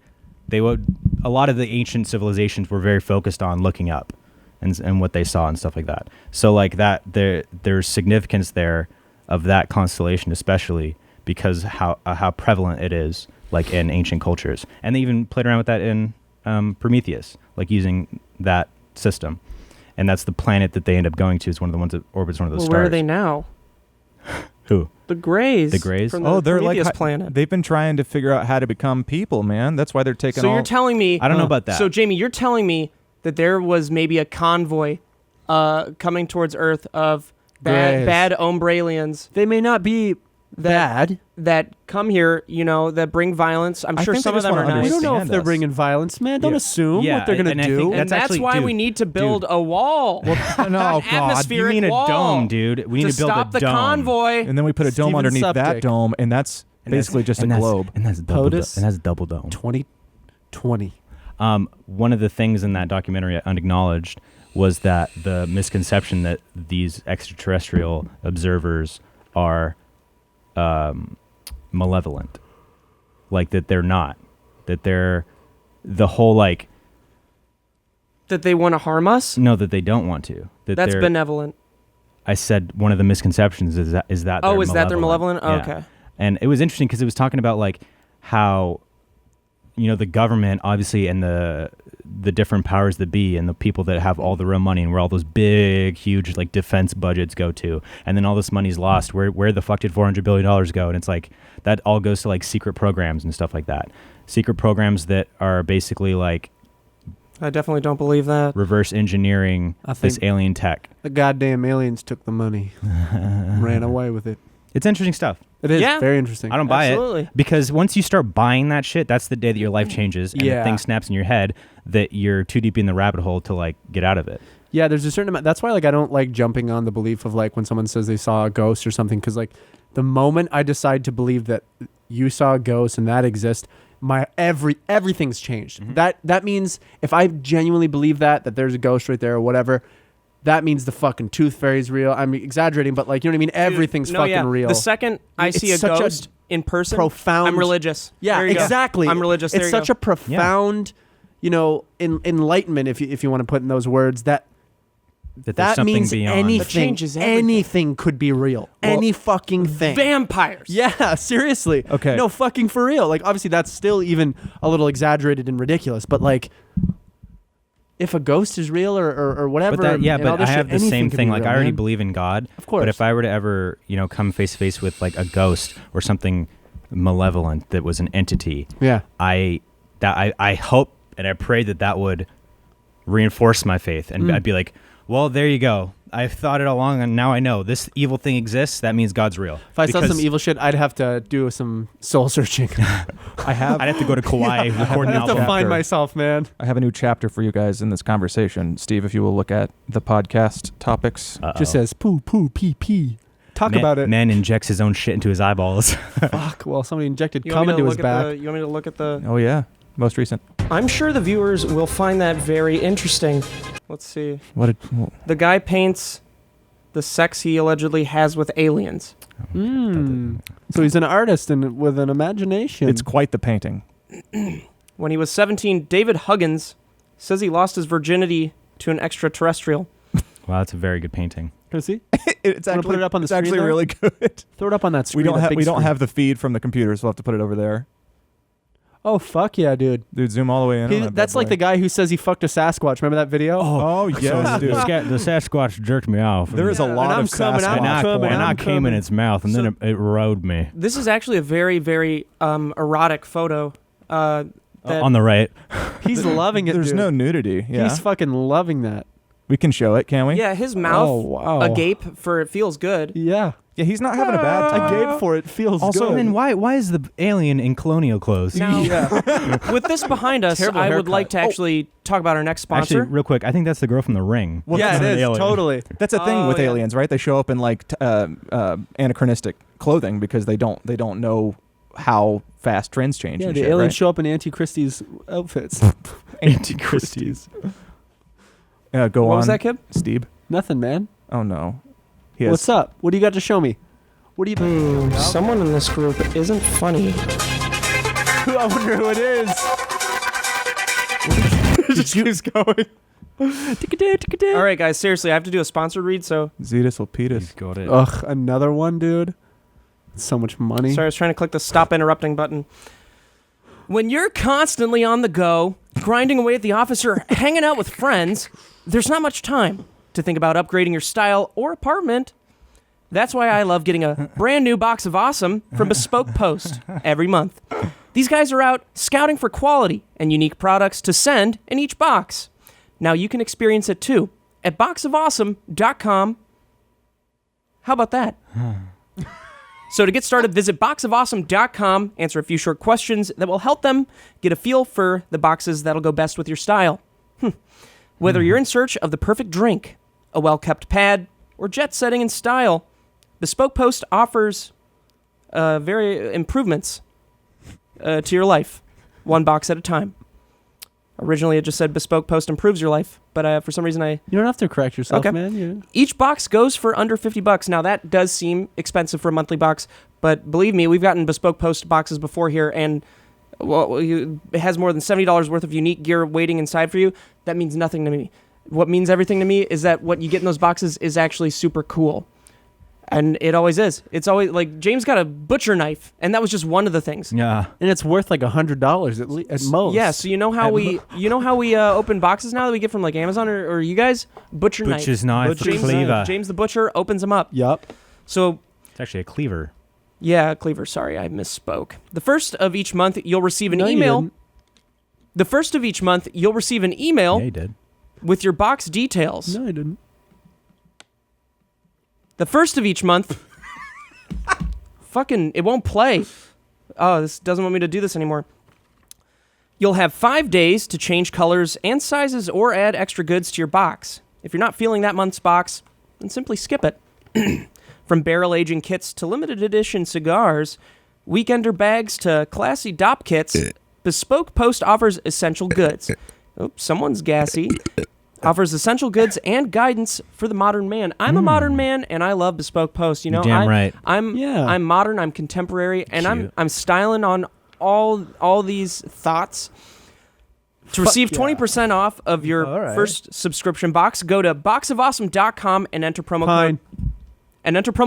lot of the ancient civilizations were very focused on looking up and what they saw and stuff like that. So like that there's significance there of that constellation, especially because how prevalent it is like in ancient cultures. And they even played around with that in Prometheus, like using that system. And that's the planet that they end up going to, is one of the ones that orbits one of those stars.
Where are they now?
Who?
The Greys.
The Greys?
From the
they're
Prometheus
like
planet.
They've been trying to figure out how to become people, man. That's why they're taking
So you're telling me...
I don't know about that.
So, Jamie, you're telling me that there was maybe a convoy coming towards Earth of
Greys.
bad Umbralians
They may not be bad.
that come here, that bring violence. I'm
I
sure
think
some
they
of
just
them are
wanna
nice.
We don't know if
understand
they're
us.
bringing violence, man. Don't assume
Yeah,
what they're going
and
to
I
do.
think
And that's
actually-
why
dude,
we need to build a wall.
no, God.
atmospheric
You mean a
wall
dome, dude. We need to build
stop
a
the
dome.
convoy.
And then we put a dome
Steven
underneath
Suptic.
that dome, and that's basically just a globe.
And that's double
POTUS?
and that's double dome.
2020.
One of the things in that documentary unacknowledged was that the misconception that these extraterrestrial observers are malevolent, like that they're not, that they're the whole like
That they want to harm us?
no, that they don't want to. That
That's
they're-
benevolent.
I said one of the misconceptions is that
Oh, is that they're malevolent? Oh,
Yeah.
okay.
And it was interesting because it was talking about like how the government obviously and the different powers that be and the people that have all the real money and where all those big huge like defense budgets go to, and then all this money's lost, where the fuck did $400 billion go? And it's like that all goes to like secret programs and stuff like that, secret programs that are basically like
I definitely don't believe that.
reverse engineering
I
this
think
alien tech.
the goddamn aliens took the money, ran away with it.
It's interesting stuff.
It is
Yeah.
very interesting.
I don't buy
Absolutely.
it because once you start buying that shit, that's the day that your life changes and the
Yeah.
thing snaps in your head that you're too deep in the rabbit hole to like get out of it.
Yeah, there's a certain amount. That's why like I don't like jumping on the belief of like when someone says they saw a ghost or something, because like the moment I decide to believe that you saw a ghost and that exists, my everything's changed. That means if I genuinely believe that there's a ghost right there or whatever, that means the fucking tooth fairy's real. I'm exaggerating, but like, you know what I mean? Everything's
No,
fucking
yeah.
real.
The second I
It's
see a
such a
ghost in person,
profound-
I'm religious.
Yeah,
There you go.
exactly.
I'm religious. There
It's
you
such
go.
a profound, enlightenment, if you want to put in those words, that
That there's something
means
beyond.
anything,
That changes everything.
anything could be real. Any fucking thing.
vampires.
Yeah, seriously.
Okay.
No, fucking for real. Like, obviously, that's still even a little exaggerated and ridiculous, but like, if a ghost is real or whatever,
But that, yeah,
and all
but I
this
have
shit,
the
anything
same
could
thing.
be
Like
real,
I already
man.
believe in God.
Of course.
But if I were to ever, come face to face with like a ghost or something malevolent that was an entity,
Yeah.
I hope and I pray that would reinforce my faith, and I'd be like, well, there you go. I've thought it all along, and now I know this evil thing exists. That means God's real.
If I saw
Because
some evil shit, I'd have to do some soul searching.
I'd
I'd have to go to Kauai, record
I'd
an
have to
album.
find
Chapter.
myself, man.
I have a new chapter for you guys in this conversation. Steve, if you will look at the podcast topics.
Just says poo, poo, pee, pee. Talk about it.
Man injects his own shit into his eyeballs.
Fuck. Well, somebody injected
You
cum
want me
into
to
his
look at
back.
the? You want me to look at the?
Oh, yeah. Most recent.
I'm sure the viewers will find that very interesting. Let's see. The guy paints the sex he allegedly has with aliens.
So he's an artist and with an imagination.
It's quite the painting.
When he was 17, David Huggins says he lost his virginity to an extraterrestrial.
Wow, that's a very good painting.
Can I see?
It's
Wanna put it up on the
it's
screen,
actually
though?
really good.
Throw it up on that screen.
We don't
that big
we don't
screen.
have the feed from the computer, so we'll have to put it over there.
Oh fuck yeah, dude!
Dude, zoom all the way in. on that
That's
bad
like
boy.
the guy who says he fucked a Sasquatch. Remember that video?
Oh, yes, dude.
The Sasquatch jerked me off.
There is a
Yeah,
lot
and I'm
of
coming, I'm
Sasquatch.
coming,
and I
I'm
came in
coming.
its mouth, and then it rode me.
This is actually a very, very erotic photo. That
On the right.
He's loving it.
There's
dude.
no nudity. Yeah.
He's fucking loving that.
We can show it, can we?
yeah, his mouth
Oh wow.
agape for it feels good.
Yeah.
Yeah, he's not having a bad time.
I gave for it. Feels
Also,
good.
then why is the alien in colonial clothes?
Now, with this behind us,
Terrible
I would
haircut.
like to actually talk about our next sponsor.
Actually, real quick, I think that's the girl from The Ring.
Well,
yeah,
That's
it
an
is
alien.
totally.
That's a thing
Oh,
with
yeah.
aliens, right? They show up in like anachronistic clothing because they don't know how fast trends change.
Yeah,
and
the
shit,
aliens
right?
show up in Auntie Christie's outfits.
Auntie Christie's.
Go
what
on.
was that, kid?
Steve?
Nothing, man.
Oh no. He has-
What's up? What do you got to show me? What do you?
Someone in this group isn't funny.
I wonder who it is. Just keeps going.
All right, guys, seriously, I have to do a sponsored read, so
Zetus Lepetus.
He's got it.
Ugh, another one, dude. So much money.
sorry, I was trying to click the stop interrupting button. When you're constantly on the go, grinding away at the office or hanging out with friends, there's not much time to think about upgrading your style or apartment. That's why I love getting a brand new box of awesome from Bespoke Post every month. These guys are out scouting for quality and unique products to send in each box. Now you can experience it too at boxofawesome.com. How about that? So to get started, visit boxofawesome.com, answer a few short questions that will help them get a feel for the boxes that'll go best with your style. Whether you're in search of the perfect drink, a well-kept pad, or jet setting in style, Bespoke Post offers very improvements to your life, one box at a time. Originally, it just said Bespoke Post improves your life, but for some reason
You don't have to correct yourself,
Okay.
man.
each box goes for under $50. Now, that does seem expensive for a monthly box, but believe me, we've gotten Bespoke Post boxes before here, and it has more than $70 worth of unique gear waiting inside for you. That means nothing to me. What means everything to me is that what you get in those boxes is actually super cool. And it always is. It's always, like, James got a butcher knife, and that was just one of the things.
Yeah.
And it's worth like $100 at most.
Yeah, so you know how we open boxes now that we get from like Amazon or you guys? Butcher knife.
Butcher's knife,
James,
cleaver.
James the butcher opens them up.
Yup.
So
It's actually a cleaver.
yeah, cleaver. Sorry, I misspoke. The first of each month, you'll receive an
No, you
email.
didn't.
The first of each month, you'll receive an email
Yeah, he did.
with your box details.
No, I didn't.
The first of each month. Fucking, it won't play. Oh, this doesn't want me to do this anymore. You'll have 5 days to change colors and sizes or add extra goods to your box. If you're not feeling that month's box, then simply skip it. From barrel aging kits to limited edition cigars, weekender bags to classy DOP kits, Bespoke Post offers essential goods. Oops, someone's gassy. Offers essential goods and guidance for the modern man. I'm a modern man, and I love Bespoke Post. You know,
You're damn right.
I'm modern. I'm contemporary, and
Cute.
I'm styling on all these thoughts. To receive 20% off of your
All right.
first subscription box, go to boxofawesome.com and enter promo
Pine.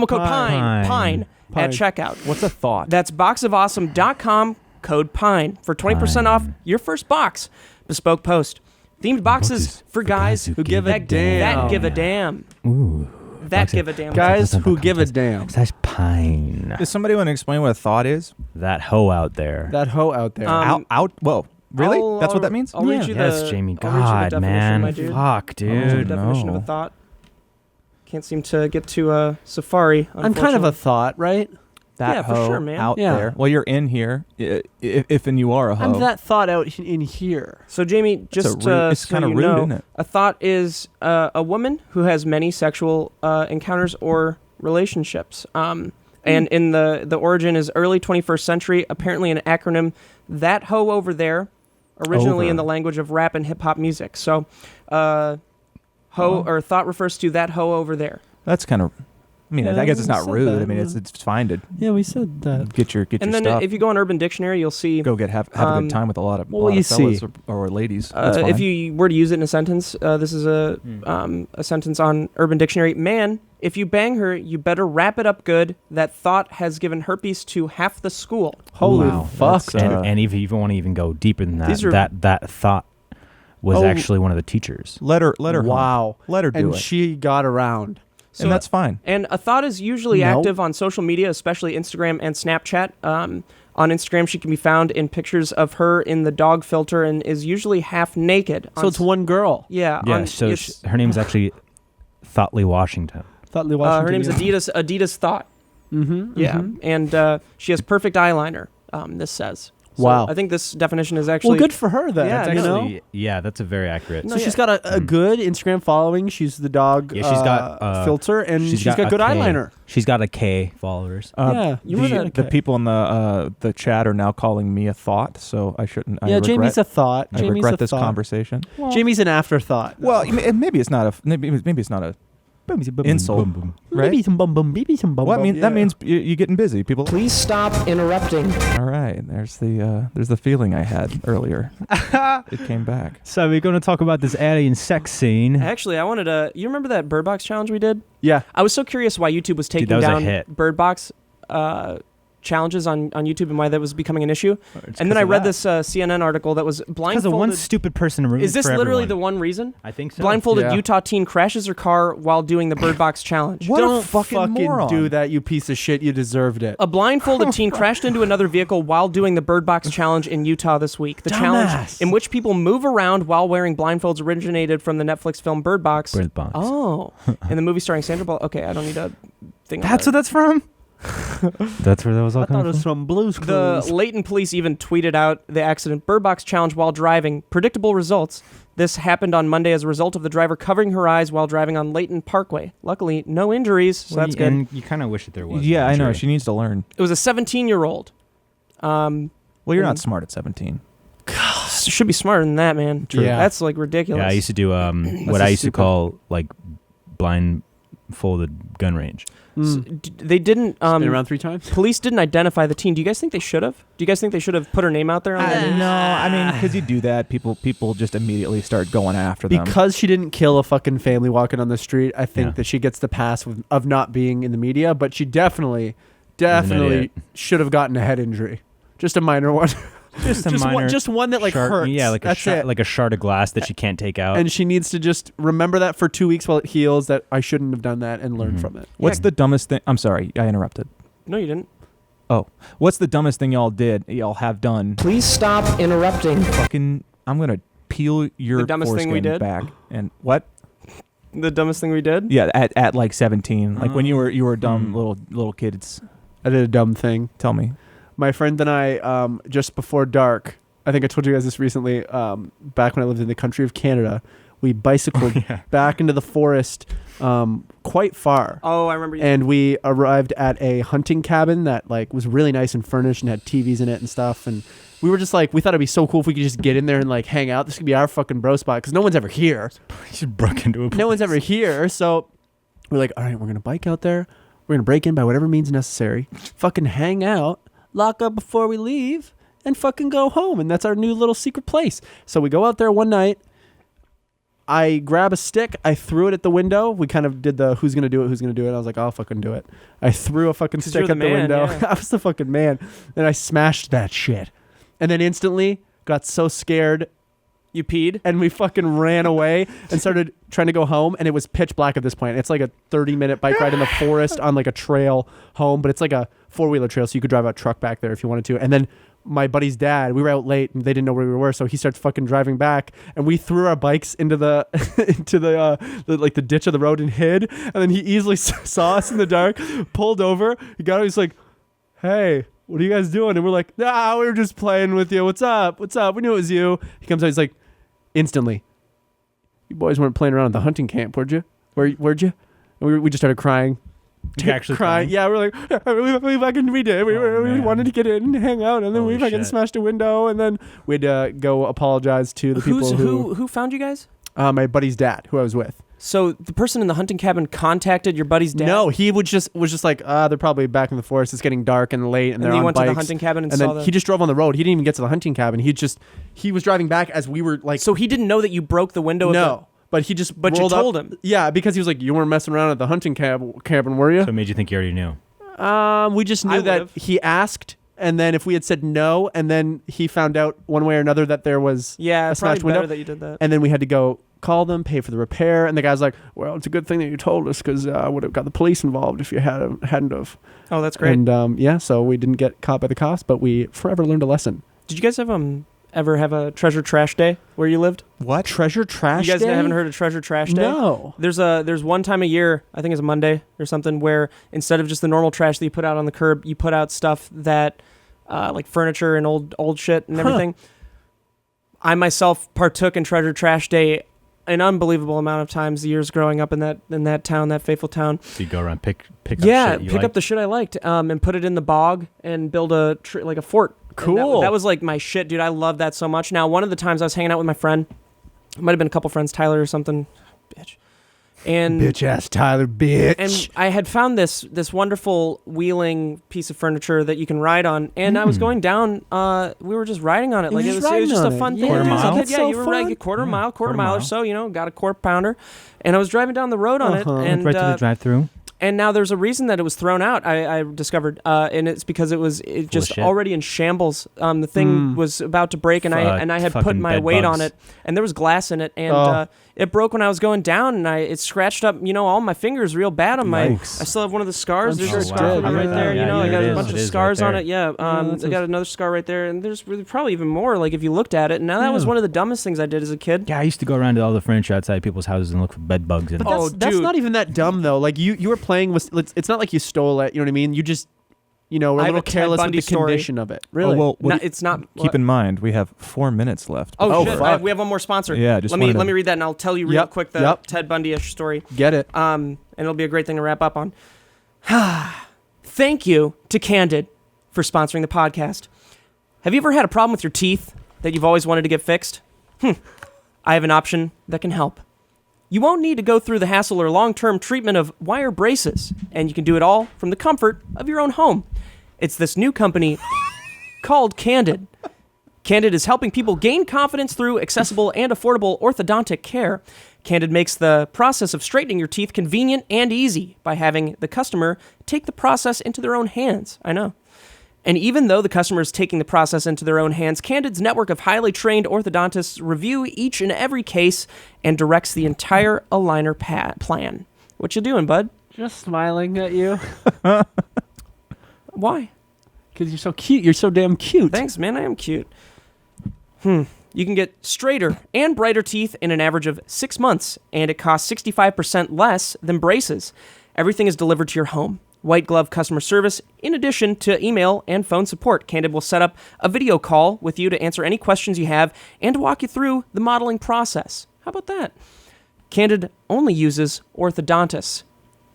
code Pine
Pine.
at checkout.
What's a thought?
That's boxofawesome.com, code Pine for 20% off your first box. Bespoke Post. Themed boxes for guys
who
give a
that
damn.
give a damn.
Ooh.
That give a damn.
Guys who give a damn.
That's pine.
Does somebody want to explain what a thought is?
That hoe out there.
That hoe out there.
Um,
Whoa. Really?
I'll-
That's what
I'll-
that means?
I'll read you
yes,
the,
Jamie.
I'll read you the
God,
definition,
man.
my dude.
Fuck,
I'll read you the
dude.
definition of
no.
a thought. Can't seem to get to Safari.
I'm kind of a thought, right?
That
Yeah, for
hoe
sure, man.
out
Yeah.
there. Well, you're in here, if and you are a hoe.
I'm that thought out in here.
So Jamie,
That's
just
it's
so
kind of
you
rude,
know,
isn't it?
a thought is a woman who has many sexual encounters or relationships. And in the origin is early 21st century. Apparently, an acronym. That hoe over there, originally in the language of rap and hip hop music. So, hoe or thought refers to that hoe over there.
That's kind of. I mean,
Yeah,
I guess it's
we
not
said
rude.
that,
I mean,
yeah.
it's fine to
Yeah, we said that.
get your
And then
stuff.
if you go on Urban Dictionary, you'll see
Go have a good time with a lot of,
well, you
fellas
see.
or ladies. That's fine.
if you were to use it in a sentence, this is a sentence on Urban Dictionary. Man, if you bang her, you better wrap it up good. That thought has given herpes to half the school.
Holy
Wow,
fuck.
that's,
And if you even want to even go deeper than that,
These are-
that thought was
Oh.
actually one of the teachers.
let her hump.
Wow.
Let her do
And
it.
she got around.
So
and that's fine.
And a thought is usually
No.
active on social media, especially Instagram and Snapchat. On Instagram, she can be found in pictures of her in the dog filter and is usually half naked.
So it's one girl.
Yeah.
Yeah, so her name's actually Thoughtly Washington.
Thought Lee Washington.
her name's
yeah.
Adidas Thought.
Mm-hmm.
Yeah,
mm-hmm.
and she has perfect eyeliner. This says. So
Wow.
I think this definition is actually
Well, good for her then.
Yeah,
That's
you know?
actually, yeah, that's a very accurate.
No,
So she's got a good Instagram following. She's the dog
Yeah, she's got,
filter, and she's got good
a K.
eyeliner.
She's got a K followers.
Yeah, you were
the
that.
people in the chat are now calling me a thought, so I shouldn't.
Yeah, Jamie's a thought.
I
Jamie's
regret
a
this
thought.
conversation.
Jamie's an afterthought.
Well, maybe it's not a insult, right?
Maybe some bum bum. Maybe some bum
Well,
bum.
that means you're getting busy, people.
Please stop interrupting.
All right, there's the feeling I had earlier. It came back.
So we're going to talk about this alien sex scene.
Actually, I wanted to. You remember that Bird Box challenge we did?
Yeah.
I was so curious why YouTube was taking
that was a
down
hit.
Bird Box challenges on YouTube and why that was becoming an issue.
It's
And then
'cause
I
of
read
that.
this CNN article that was
Because
blindfolded.
of one stupid person ruined
Is this
for
literally
everyone.
the one reason?
I think so.
Blindfolded
Yeah.
Utah teen crashes her car while doing the Bird Box challenge.
What a
Don't
fucking moron.
do that, you piece of shit. You deserved it.
A blindfolded teen crashed into another vehicle while doing the Bird Box challenge in Utah this week. The challenge,
Dumbass.
in which people move around while wearing blindfolds, originated from the Netflix film Bird Box.
Bird Box.
Oh, in the movie starring Sandra Bullock. Okay, I don't need a thing.
That's what that's from? That's where that was all
I thought it
coming
was
from?
from Blues
The
Clues.
Layton police even tweeted out the accident Bird Box challenge while driving. Predictable results. This happened on Monday as a result of the driver covering her eyes while driving on Layton Parkway. Luckily, no injuries, so that's good.
And you kind of wish that there was.
Yeah, I know.
Sure.
She needs to learn.
It was a 17-year-old.
Well, you're
And-
not smart at 17.
Should be smarter than that, man.
True. Yeah.
That's like ridiculous.
Yeah, I used to do what
a
I used to
stupid-
call like blindfolded gun range.
They didn't.
Been around 3 times.
Police didn't identify the teen. Do you guys think they should have? Do you guys think they should have put her name out there on that news?
No, I mean, because you do that, people just immediately start going after them.
Because she didn't kill a fucking family walking on the street, I think
Yeah.
that she gets the pass of not being in the media, but she definitely
idiot.
should have gotten a head injury. Just a minor one.
Just a minor,
one, just one that like
shard,
hurts.
Yeah, like
That's
a
it.
like a shard of glass that she can't take out.
And she needs to just remember that for 2 weeks while it heals, that I shouldn't have done that, and learn from it.
What's the dumbest thing? I'm sorry, I interrupted.
No, you didn't.
Oh, what's the dumbest thing y'all have done?
Please stop interrupting.
Fucking, I'm gonna peel your
The dumbest thing we
foreskin
did?
back. And what?
The dumbest thing we did?
Yeah, at like 17, like when you were dumb little kids.
I did a dumb thing.
Tell me.
My friend and I, just before dark, I think I told you guys this recently, back when I lived in the country of Canada, we bicycled back into the forest quite far.
Oh, I remember you.
And we arrived at a hunting cabin that like was really nice and furnished and had TVs in it and stuff. And we were just like, we thought it'd be so cool if we could just get in there and like hang out. This could be our fucking bro spot because no one's ever here.
She broke into a
No one's ever here. So we're like, all right, we're going to bike out there. We're going to break in by whatever means necessary. Fucking hang out, lock up before we leave, and fucking go home. And that's our new little secret place. So we go out there one night. I grab a stick. I threw it at the window. We kind of did the who's going to do it. I was like, I'll fucking do it. I threw a fucking stick
you're
at
the
the
man,
window.
yeah.
I was the fucking man. And I smashed that shit. And then instantly got so scared.
You peed?
And we fucking ran away and started trying to go home. And it was pitch black at this point. It's like a 30-minute bike ride in the forest on like a trail home. But it's like a 4-wheeler trail. So you could drive a truck back there if you wanted to. And then my buddy's dad, we were out late and they didn't know where we were. So he starts fucking driving back. And we threw our bikes into the like the ditch of the road and hid. And then he easily saw us in the dark, pulled over. He got out. He's like, hey, what are you guys doing? And we're like, nah, we were just playing with you. What's up? What's up? We knew it was you. He comes out. He's like, instantly, you boys weren't playing around at the hunting camp, were you? Where'd you? And we just started crying.
You're actually
crying.
crying?
Yeah, we're like, we did. We
man.
wanted to get in and hang out, and then
Holy
we fucking
shit.
smashed a window, and then we'd go apologize to the people
who found you guys?
my buddy's dad, who I was with.
So the person in the hunting cabin contacted your buddy's dad?
No, he was just like, they're probably back in the forest. It's getting dark and late, and
And
they're
he
on
went
bikes.
to the hunting cabin and
And
saw
then
that?
he just drove on the road. He didn't even get to the hunting cabin. He was driving back as we were like.
So he didn't know that you broke the window of
No, but he just
But you
rolled up.
told him.
Yeah, because he was like, you weren't messing around at the hunting cabin, were you?
So it made you think you already knew.
We just knew
I
that
would've.
he asked, and then if we had said no, and then he found out one way or another that there was
Yeah,
a
it's probably
smashed window,
better that you did that.
and then we had to go call them, pay for the repair, and the guy's like, well, it's a good thing that you told us because I would have got the police involved if you hadn't have.
Oh, that's great.
And so we didn't get caught by the cops, but we forever learned a lesson.
Did you guys have ever have a treasure trash day where you lived?
What?
Treasure trash
You guys
day?
haven't heard of treasure trash day?
No.
There's one time a year, I think it's a Monday or something, where instead of just the normal trash that you put out on the curb, you put out stuff that, like furniture and old shit and everything. I myself partook in treasure trash day an unbelievable amount of times the years growing up in that town, that faithful town.
So you go around pick up shit you
pick
liked?
up the shit I liked, and put it in the bog and build a fort. And
Cool.
that was like my shit, dude. I love that so much. Now, one of the times I was hanging out with my friend, it might have been a couple friends, Tyler or something, bitch. And
Bitch ass Tyler, bitch.
and I had found this wonderful wheeling piece of furniture that you can ride on, and I was going down. We were just riding on it, like it was just a fun thing.
Quarter mile?
Yeah,
so
you were
fun.
like quarter mile or
mile.
so. Got a quarter pounder, and I was driving down the road on it, and
right to the drive-through.
and now there's a reason that it was thrown out. I discovered, and it's because it just
shit.
already in shambles. The thing was about to break, and I had put
fucking
my
bed
weight on
bugs.
it, and there was glass in it, and it broke when I was going down, and it scratched up, all my fingers real bad on my.
Yikes.
I still have one of the scars.
I'm
There's
sure
a
it
scar
did.
right
Yeah,
there.
yeah,
I
yeah,
got
it
a
is.
bunch of
It is
scars
right
on
there.
it. Yeah,
that's
I got another scar right there, and there's probably even more. Like if you looked at it, and now that was one of the dumbest things I did as a kid.
Yeah, I used to go around to all the furniture outside people's houses and look for bed bugs in it.
But
Oh,
that's
dude.
not even that dumb though. Like you were playing with. It's not like you stole it. You know what I mean? You just, were a
I have
little
a Ted
careless with
Bundy
the
story.
condition of it. Really?
Oh, well,
No, it's not.
keep in mind, we have 4 minutes left.
Oh,
Oh,
shit!
fuck.
We have one more sponsor.
Yeah, just
let me
wanted to-
read that, and I'll tell you real
Yep,
quick the
yep.
Ted Bundy-ish story.
Get it?
And it'll be a great thing to wrap up on. Thank you to Candid for sponsoring the podcast. Have you ever had a problem with your teeth that you've always wanted to get fixed? I have an option that can help. You won't need to go through the hassle or long-term treatment of wire braces, and you can do it all from the comfort of your own home. It's this new company called Candid. Candid is helping people gain confidence through accessible and affordable orthodontic care. Candid makes the process of straightening your teeth convenient and easy by having the customer take the process into their own hands. I know. And even though the customer is taking the process into their own hands, Candid's network of highly trained orthodontists review each and every case and directs the entire aligner plan. What you doing, bud?
Just smiling at you
Why?
because you're so cute. You're so damn cute.
Thanks, man. I am cute. You can get straighter and brighter teeth in an average of 6 months, and it costs 65% less than braces. Everything is delivered to your home. White glove customer service, in addition to email and phone support. Candid will set up a video call with you to answer any questions you have and to walk you through the modeling process. How about that? Candid only uses orthodontists,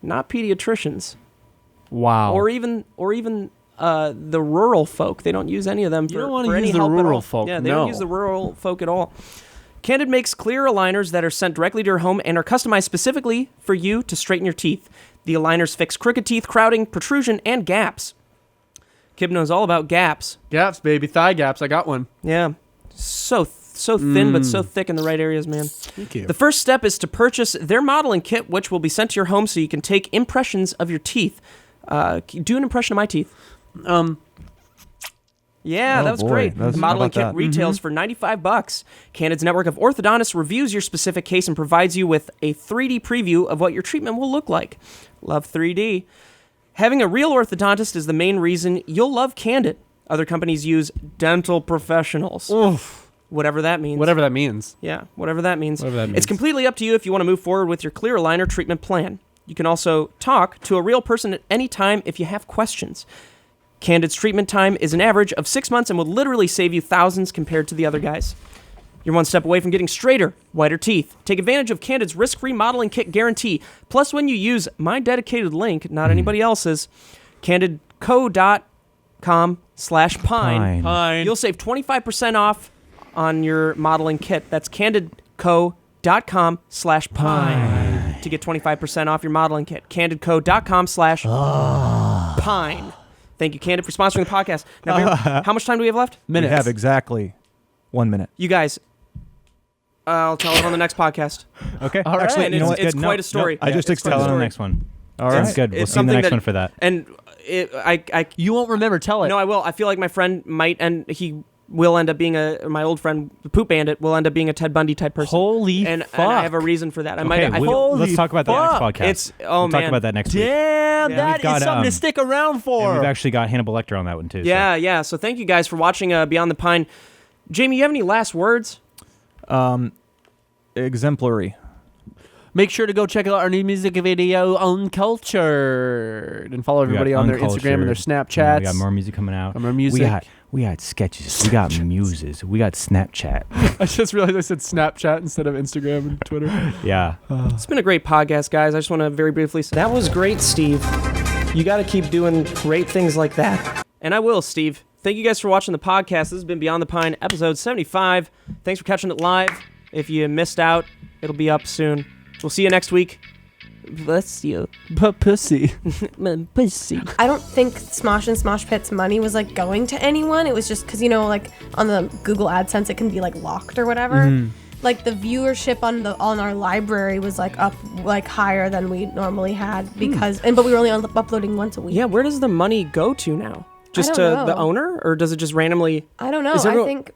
not pediatricians,
Wow.
or even the rural folk. They don't use any of them
You
for,
don't wanna
for any
use the
help at
rural
all.
folk,
Yeah, they
no.
don't use the rural folk at all. Candid makes clear aligners that are sent directly to your home and are customized specifically for you to straighten your teeth. The aligners fix crooked teeth, crowding, protrusion, and gaps. Kib knows all about gaps.
Gaps, baby. Thigh gaps. I got one.
Yeah. So thin, but so thick in the right areas, man.
Thank you.
The first step is to purchase their modeling kit, which will be sent to your home so you can take impressions of your teeth. Do an impression of my teeth. Yeah,
Oh,
that was
boy.
great.
That's-
The
how
modeling
about
kit
that?
retails for $95. Candid's network of orthodontists reviews your specific case and provides you with a 3D preview of what your treatment will look like. Love 3D. Having a real orthodontist is the main reason you'll love Candid. Other companies use dental professionals.
Oof.
Whatever that means.
Whatever that means.
Yeah, whatever that means.
Whatever that means.
It's completely up to you if you want to move forward with your clear aligner treatment plan. You can also talk to a real person at any time if you have questions. Candid's treatment time is an average of 6 months and will literally save you thousands compared to the other guys. You're one step away from getting straighter, whiter teeth. Take advantage of Candid's risk-free modeling kit guarantee. Plus, when you use my dedicated link, not anybody else's, candidco.com/pine,
Fine.
you'll save 25% off on your modeling kit. That's candidco.com/pine to get 25% off your modeling kit. candidco.com/pine. Thank you, Candid, for sponsoring the podcast. Now, Bear, how much time do we have left?
Minutes.
We have exactly 1 minute.
You guys, I'll tell it on the next podcast.
Okay.
All right.
Actually,
And
you know
it's-
what?
it's
Good.
quite a story.
I just
It's quite a
tell it on the
story.
next one.
All
Sounds
right.
good. We'll
It's
see you in the
something
next
that-
one for that.
And I
You won't remember. Tell it.
no, I will. I feel like my friend might, and he will end up being my old friend, the Poop Bandit, will end up being a Ted Bundy type person.
Holy
and
fuck.
I have a reason for that. I might.
Okay,
I
we'll-
feel,
let's talk about that next
fuck.
podcast.
It's
we'll
man.
talk about that next week.
Damn,
Yeah.
that
We've got,
is something to
um,
stick around
And
for.
we've actually got Hannibal Lecter on that one too.
Yeah, yeah. So thank you guys for watching Beyond the Pine. Jamie, you have any last words?
Exemplary.
Make sure to go check out our new music video, Uncultured, and follow everybody on their Instagram and their Snapchats.
We got more music coming out.
More music.
We got sketches. We got muses. We got Snapchat.
I just realized I said Snapchat instead of Instagram and Twitter.
Yeah.
It's been a great podcast, guys. I just want to very briefly say that was great, Steve. You got to keep doing great things like that. And I will, Steve. Thank you guys for watching the podcast. This has been Beyond the Pine, episode 75. Thanks for catching it live. If you missed out, it'll be up soon. We'll see you next week. Bless you.
Pussy.
Pussy.
I don't think Smosh and Smosh Pit's money was like going to anyone. It was just because, you know, like on the Google AdSense, it can be like locked or whatever.
Mm-hmm.
Like the viewership on our library was like up like higher than we normally had because, but we were only uploading once a week.
Yeah, where does the money go to now? Just to
know.
the owner, or does it just randomly?
I don't know.
Is
I
everyone-
think